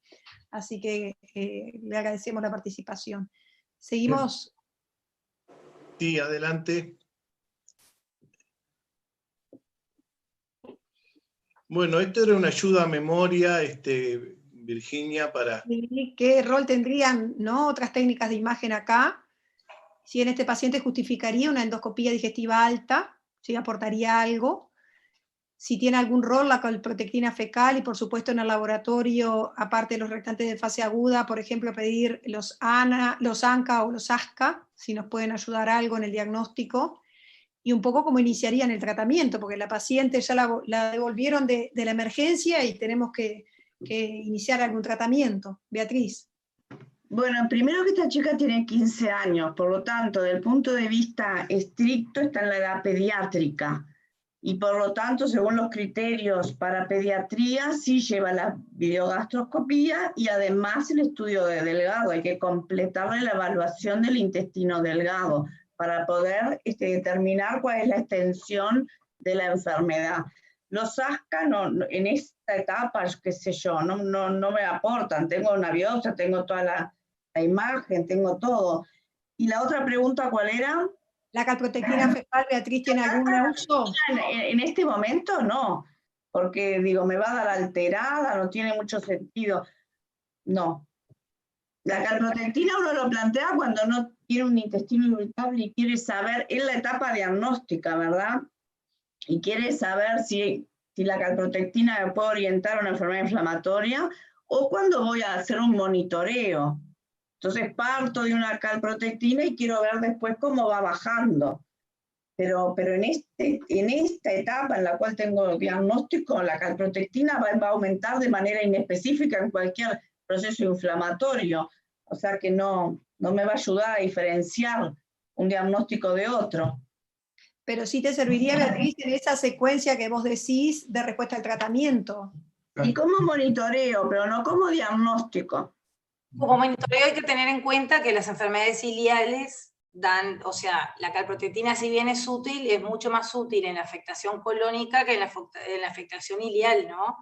Así que le agradecemos la participación. Seguimos. Sí, adelante. Bueno, esto era una ayuda a memoria, Virginia, para... ¿Qué rol tendrían, no, otras técnicas de imagen acá? Si en este paciente justificaría una endoscopía digestiva alta, si aportaría algo. Si tiene algún rol la calprotectina fecal, y por supuesto en el laboratorio, aparte de los reactantes de fase aguda, por ejemplo, pedir los ANCA o los ASCA, si nos pueden ayudar algo en el diagnóstico, y un poco cómo iniciarían el tratamiento, porque la paciente ya la devolvieron de la emergencia y tenemos que iniciar algún tratamiento. Beatriz. Bueno, primero que esta chica tiene 15 años, por lo tanto, desde el punto de vista estricto, está en la edad pediátrica. Y por lo tanto, según los criterios para pediatría, sí lleva la videogastroscopía y además el estudio de delgado. Hay que completarle la evaluación del intestino delgado para poder determinar cuál es la extensión de la enfermedad. Los ASCA en esta etapa, qué sé yo, no me aportan. Tengo una biopsia, tengo toda la imagen, tengo todo. ¿Y la otra pregunta cuál era? ¿La calprotectina fecal, Beatriz, tiene algún uso? En este momento no, porque digo, me va a dar alterada, no tiene mucho sentido. No. La calprotectina uno lo plantea cuando no tiene un intestino irritable y quiere saber, es la etapa diagnóstica, ¿verdad? Y quiere saber si la calprotectina me puede orientar a una enfermedad inflamatoria o cuando voy a hacer un monitoreo. Entonces parto de una calprotectina y quiero ver después cómo va bajando. Pero en esta etapa en la cual tengo diagnóstico, la calprotectina va a aumentar de manera inespecífica en cualquier proceso inflamatorio. O sea que no me va a ayudar a diferenciar un diagnóstico de otro. Pero sí te serviría, Beatriz, en esa secuencia que vos decís de respuesta al tratamiento. Y como monitoreo, pero no como diagnóstico. Como monitoreo hay que tener en cuenta que las enfermedades iliales dan, o sea, la calprotectina si bien es útil, es mucho más útil en la afectación colónica que en la afectación ilial, ¿no?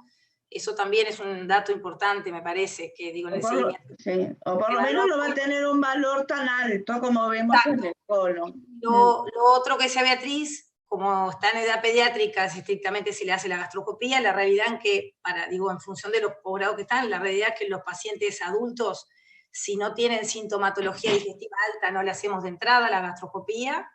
Eso también es un dato importante, me parece, que digo en el seguimiento. Sí, o por lo menos no va a tener un valor tan alto como vemos en el colon. Lo otro que decía Beatriz, como está en edad pediátrica, estrictamente se le hace la gastroscopía, la realidad en que, en función de los posgrados que están, la realidad es que los pacientes adultos, si no tienen sintomatología digestiva alta, no le hacemos de entrada la gastroscopía,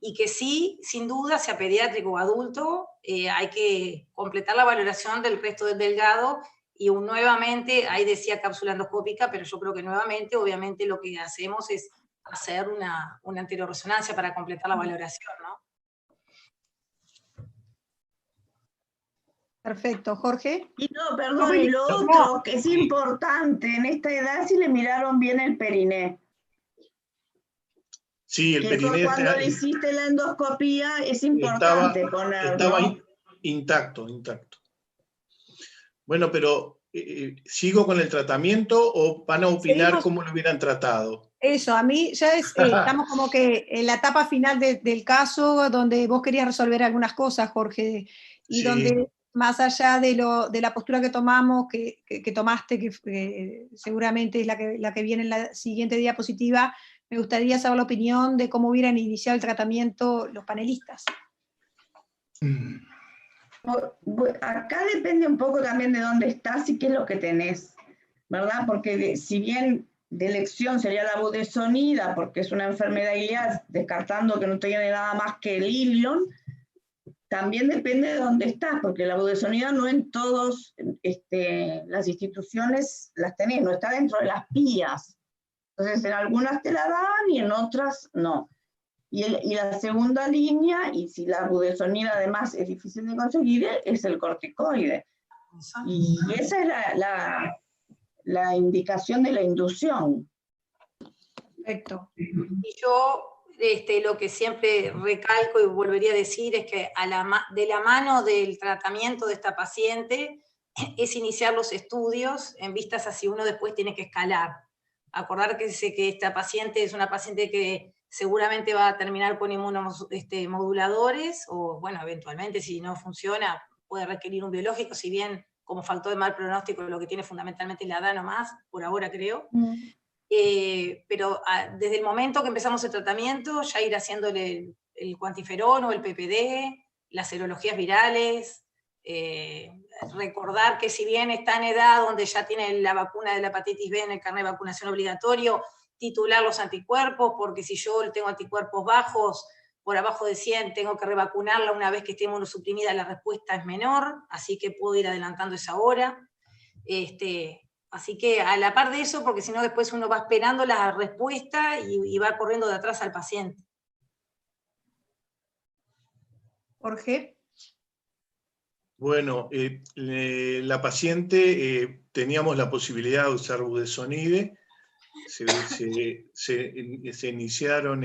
y que sí, sin duda, sea pediátrico o adulto, hay que completar la valoración del resto del delgado, y nuevamente, ahí decía cápsula endoscópica, pero yo creo que nuevamente, obviamente, lo que hacemos es hacer una anteroresonancia para completar la valoración, ¿no? Perfecto, Jorge. Y no, perdón, y lo otro que es importante, en esta edad si le miraron bien el periné. Sí, el periné. Cuando le hiciste la endoscopía es importante ponerlo. Estaba intacto. Bueno, pero ¿sigo con el tratamiento o van a opinar cómo lo hubieran tratado? Eso, a mí ya estamos como que en la etapa final del caso, donde vos querías resolver algunas cosas, Jorge, y donde más allá de la postura que tomamos, que tomaste, que seguramente es la que viene en la siguiente diapositiva, me gustaría saber la opinión de cómo hubieran iniciado el tratamiento los panelistas. Acá depende un poco también de dónde estás y qué es lo que tenés, ¿verdad? Porque si bien de elección sería la budesonida, porque es una enfermedad ilial, descartando que no tiene nada más que el ilion, también depende de dónde estás, porque la budesonida no en todas las instituciones las tenés, no está dentro de las PIAs. Entonces en algunas te la dan y en otras no. Y la segunda línea, y si la budesonida además es difícil de conseguir, es el corticoide. Y esa es la indicación de la inducción. Perfecto. Y yo lo que siempre recalco y volvería a decir es que de la mano del tratamiento de esta paciente es iniciar los estudios en vistas a si uno después tiene que escalar. Acordar que esta paciente es una paciente que seguramente va a terminar con inmunomoduladores, o bueno, eventualmente si no funciona puede requerir un biológico, si bien como factor de mal pronóstico lo que tiene fundamentalmente la edad nomás, por ahora creo. Pero desde el momento que empezamos el tratamiento, ya ir haciéndole el cuantiferón o el PPD, las serologías virales, recordar que si bien está en edad donde ya tiene la vacuna de la hepatitis B en el carnet de vacunación obligatorio, titular los anticuerpos, porque si yo tengo anticuerpos bajos, por abajo de 100, tengo que revacunarla una vez que esté inmunosuprimida, la respuesta es menor, así que puedo ir adelantando esa hora. Así que a la par de eso, porque si no después uno va esperando la respuesta y va corriendo de atrás al paciente. Jorge. Bueno, la paciente, teníamos la posibilidad de usar budesonide, se iniciaron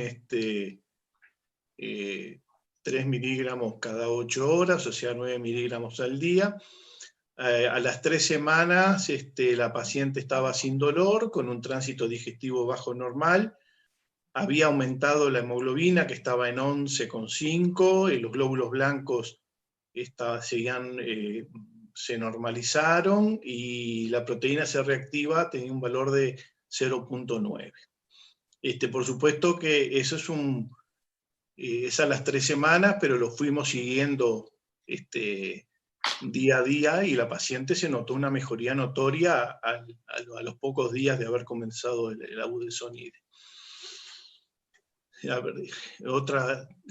3 miligramos cada 8 horas, o sea 9 miligramos al día. A las 3 semanas la paciente estaba sin dolor, con un tránsito digestivo bajo normal, había aumentado la hemoglobina, que estaba en 11,5, los glóbulos blancos se normalizaron, y la proteína C reactiva tenía un valor de 0,9. Por supuesto que eso es a las 3 semanas, pero lo fuimos siguiendo día a día, y la paciente se notó una mejoría notoria a los pocos días de haber comenzado la budesonide. A ver,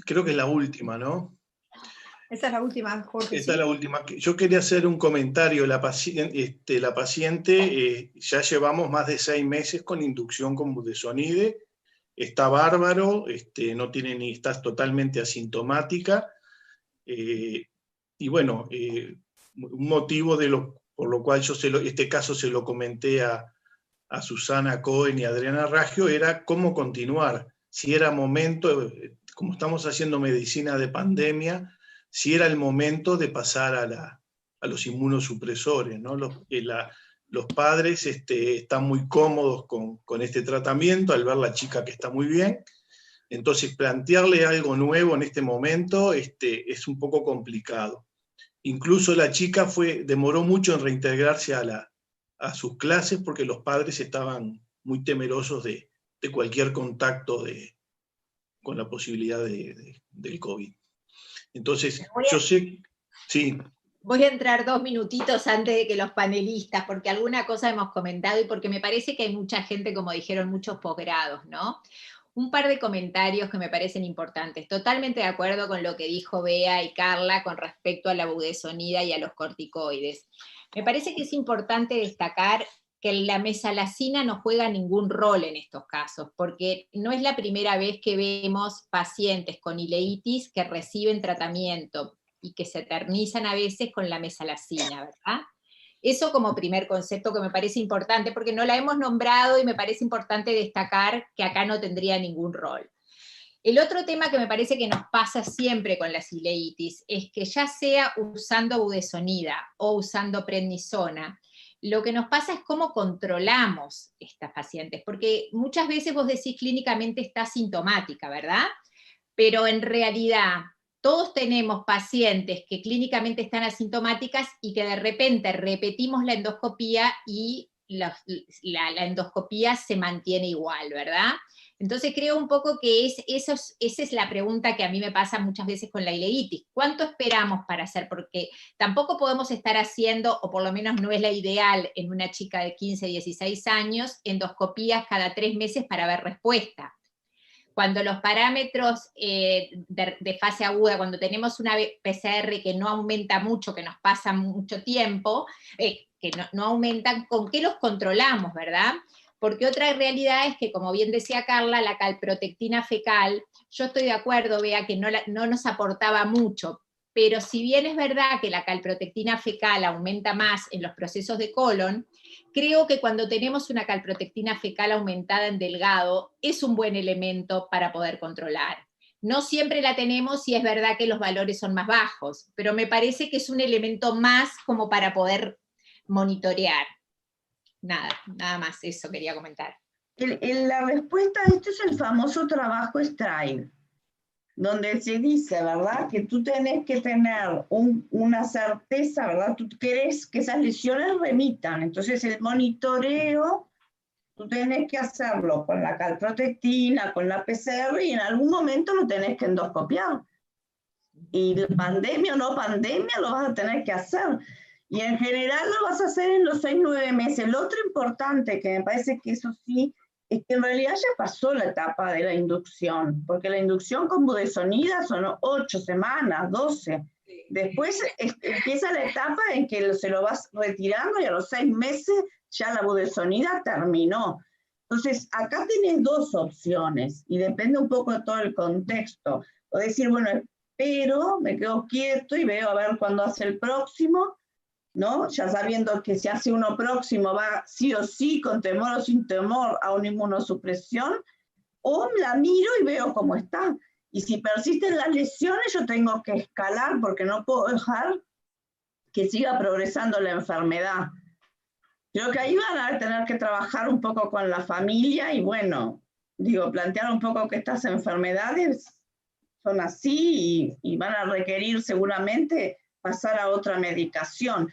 creo que es la última, ¿no? Esa es la última, Jorge. Esta es la última. Yo quería hacer un comentario. La paciente ya llevamos más de 6 meses con inducción con budesonide. Está bárbaro, está totalmente asintomática. Y bueno, un motivo por lo cual yo este caso se lo comenté a Susana Cohen y a Adriana Raggio era cómo continuar. Si era momento, como estamos haciendo medicina de pandemia, si era el momento de pasar a los inmunosupresores, ¿no? Los padres están muy cómodos con este tratamiento al ver la chica que está muy bien. Entonces, plantearle algo nuevo en este momento es un poco complicado. Incluso la chica demoró mucho en reintegrarse a sus clases porque los padres estaban muy temerosos de cualquier contacto con la posibilidad del COVID. Entonces, yo sé... Sí. Voy a entrar 2 minutitos antes de que los panelistas, porque alguna cosa hemos comentado y porque me parece que hay mucha gente, como dijeron, muchos posgrados, ¿no? Un par de comentarios que me parecen importantes. Totalmente de acuerdo con lo que dijo Bea y Carla con respecto a la budesonida y a los corticoides. Me parece que es importante destacar que la mesalazina no juega ningún rol en estos casos, porque no es la primera vez que vemos pacientes con ileitis que reciben tratamiento y que se eternizan a veces con la mesalazina, ¿verdad? Eso como primer concepto que me parece importante, porque no la hemos nombrado y me parece importante destacar que acá no tendría ningún rol. El otro tema que me parece que nos pasa siempre con las ileitis es que ya sea usando budesonida o usando prednisona, lo que nos pasa es cómo controlamos estas pacientes, porque muchas veces vos decís clínicamente está sintomática, ¿verdad? Pero en realidad todos tenemos pacientes que clínicamente están asintomáticas y que de repente repetimos la endoscopía y la endoscopía se mantiene igual, ¿verdad? Entonces creo un poco que esa es la pregunta que a mí me pasa muchas veces con la ileitis. ¿Cuánto esperamos para hacer? Porque tampoco podemos estar haciendo, o por lo menos no es la ideal en una chica de 15, 16 años, endoscopías cada 3 meses para ver respuesta. Cuando los parámetros de fase aguda, cuando tenemos una PCR que no aumenta mucho, que nos pasa mucho tiempo, que no aumentan, ¿con qué los controlamos, verdad? Porque otra realidad es que, como bien decía Carla, la calprotectina fecal, yo estoy de acuerdo, Bea, que no nos aportaba mucho, pero si bien es verdad que la calprotectina fecal aumenta más en los procesos de colon, creo que cuando tenemos una calprotectina fecal aumentada en delgado, es un buen elemento para poder controlar. No siempre la tenemos y es verdad que los valores son más bajos, pero me parece que es un elemento más como para poder monitorear. Nada más, eso quería comentar. La respuesta a esto es el famoso trabajo STRIVE, donde se dice, ¿verdad?, que tú tenés que tener una certeza, ¿verdad? Tú querés que esas lesiones remitan, entonces el monitoreo, tú tenés que hacerlo con la calprotectina, con la PCR, y en algún momento lo tenés que endoscopiar. Y pandemia o no pandemia, lo vas a tener que hacer. Y en general lo vas a hacer en los 6-9 meses. Lo otro importante, que me parece que eso sí, es que en realidad ya pasó la etapa de la inducción, porque la inducción con budesonida son 8 semanas, 12. Después empieza la etapa en que se lo vas retirando y a los 6 meses ya la budesonida terminó. Entonces, acá tenés 2 opciones y depende un poco de todo el contexto. O decir, bueno, espero, me quedo quieto y veo a ver cuándo hace el próximo, ¿no? Ya sabiendo que si hace uno próximo va sí o sí, con temor o sin temor, a una inmunosupresión, o la miro y veo cómo está. Y si persisten las lesiones, yo tengo que escalar porque no puedo dejar que siga progresando la enfermedad. Creo que ahí van a tener que trabajar un poco con la familia y bueno, digo, plantear un poco que estas enfermedades son así y van a requerir seguramente pasar a otra medicación.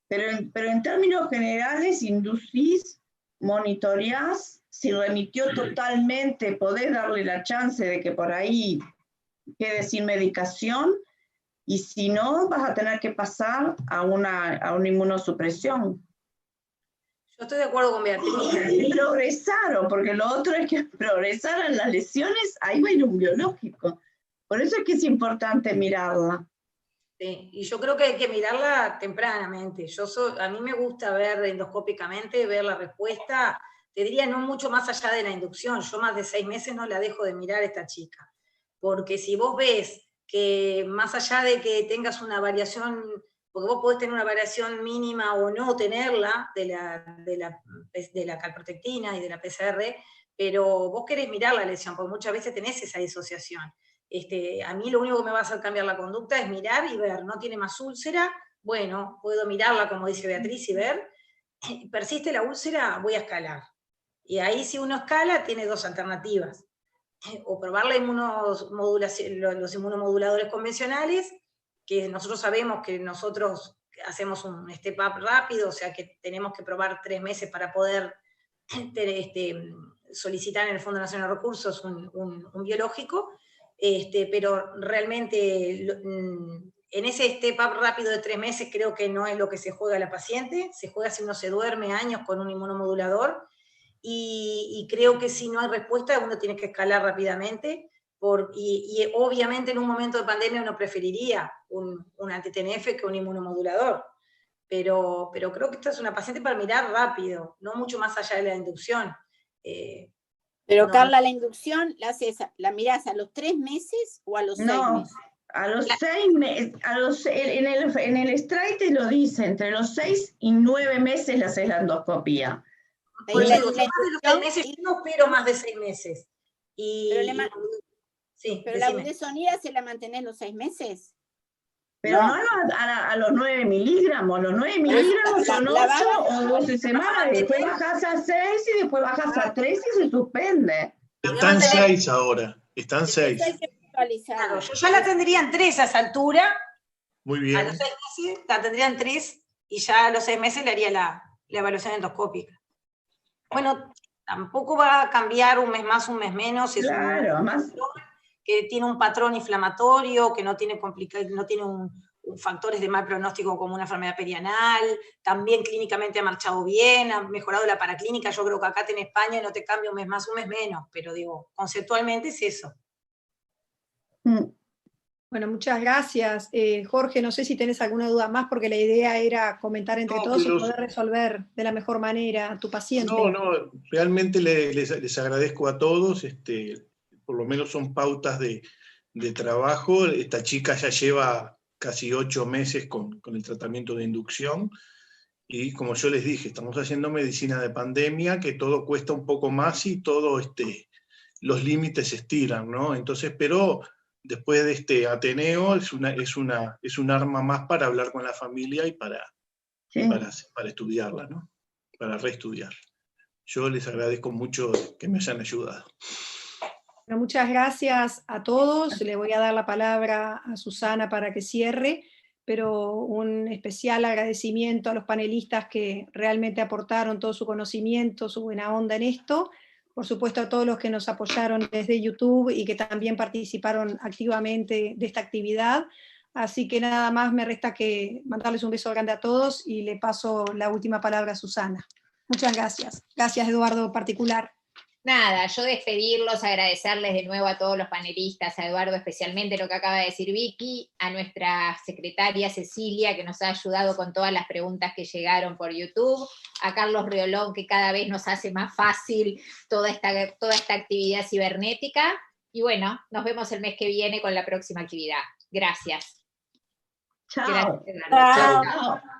Pero en términos generales, inducís, monitoreás, si remitió totalmente, podés darle la chance de que por ahí quede sin medicación, y si no, vas a tener que pasar a una inmunosupresión. Yo estoy de acuerdo con Beatriz. Y progresaron, porque lo otro es que progresaran las lesiones, ahí va a ir un biológico. Por eso es que es importante mirarla. Sí, y yo creo que hay que mirarla tempranamente. A mí me gusta ver endoscópicamente, ver la respuesta. Te diría, no mucho más allá de la inducción. Yo más de 6 meses no la dejo de mirar a esta chica. Porque si vos ves que más allá de que tengas una variación, porque vos podés tener una variación mínima o no tenerla de la calprotectina y de la PCR, pero vos querés mirar la lesión, porque muchas veces tenés esa disociación. A mí lo único que me va a hacer cambiar la conducta es mirar y ver, ¿no tiene más úlcera? Bueno, puedo mirarla, como dice Beatriz, y ver. ¿Persiste la úlcera? Voy a escalar. Y ahí, si uno escala, tiene 2 alternativas. O probar los inmunomoduladores convencionales, que nosotros sabemos que nosotros hacemos un step up rápido, o sea que tenemos que probar 3 meses para poder solicitar en el Fondo Nacional de Recursos un biológico, pero realmente en ese step up rápido de 3 meses creo que no es lo que se juega la paciente, se juega si uno se duerme años con un inmunomodulador, y creo que si no hay respuesta uno tiene que escalar rápidamente, y obviamente en un momento de pandemia uno preferiría un anti-TNF que un inmunomodulador, pero creo que esta es una paciente para mirar rápido, no mucho más allá de la inducción. Pero no. Carla, la inducción la mirás a los 3 meses o a los 6 meses. A los 6 meses, en el STRIVE te lo dice, entre los 6 y 9 meses le haces la endoscopía. Por eso digo, yo más de los 6 meses, yo no espero más de 6 meses. Pero la budesonida se la mantenés los 6 meses. Pero no a los 9 miligramos, los 9 miligramos son 8 o 12 semanas, después bajas a 6 y después bajas a 3 y se suspende. Están 6 ahora, están 6. Claro, yo ya la tendría en 3 a esa altura. Muy bien. A los 6 meses la tendría en 3 y ya a los 6 meses le haría la evaluación endoscópica. Bueno, tampoco va a cambiar un mes más, un mes menos. Es claro, más que tiene un patrón inflamatorio, que no tiene factores de mal pronóstico como una enfermedad perianal, también clínicamente ha marchado bien, ha mejorado la paraclínica. Yo creo que acá en España no te cambia un mes más, un mes menos, pero digo, conceptualmente es eso. Bueno, muchas gracias. Jorge, no sé si tenés alguna duda más, porque la idea era comentar entre todos y poder resolver de la mejor manera a tu paciente. No, realmente les agradezco a todos, por lo menos son pautas de trabajo. Esta chica ya lleva casi 8 meses con el tratamiento de inducción, y como yo les dije, estamos haciendo medicina de pandemia, que todo cuesta un poco más y todo, los límites se estiran, ¿no? Entonces, pero después de este Ateneo es un arma más para hablar con la familia y para estudiarla, ¿no? Para reestudiar. Yo les agradezco mucho que me hayan ayudado. Bueno, muchas gracias a todos. Le voy a dar la palabra a Susana para que cierre, pero un especial agradecimiento a los panelistas que realmente aportaron todo su conocimiento, su buena onda en esto. Por supuesto, a todos los que nos apoyaron desde YouTube y que también participaron activamente de esta actividad. Así que nada más me resta que mandarles un beso grande a todos y le paso la última palabra a Susana. Muchas gracias. Gracias, Eduardo, particular. Nada, yo despedirlos, agradecerles de nuevo a todos los panelistas, a Eduardo especialmente lo que acaba de decir Vicky, a nuestra secretaria Cecilia, que nos ha ayudado con todas las preguntas que llegaron por YouTube, a Carlos Riolón, que cada vez nos hace más fácil toda esta actividad cibernética, y bueno, nos vemos el mes que viene con la próxima actividad. Gracias. Chao. Gracias, Eduardo. Chao. Chao.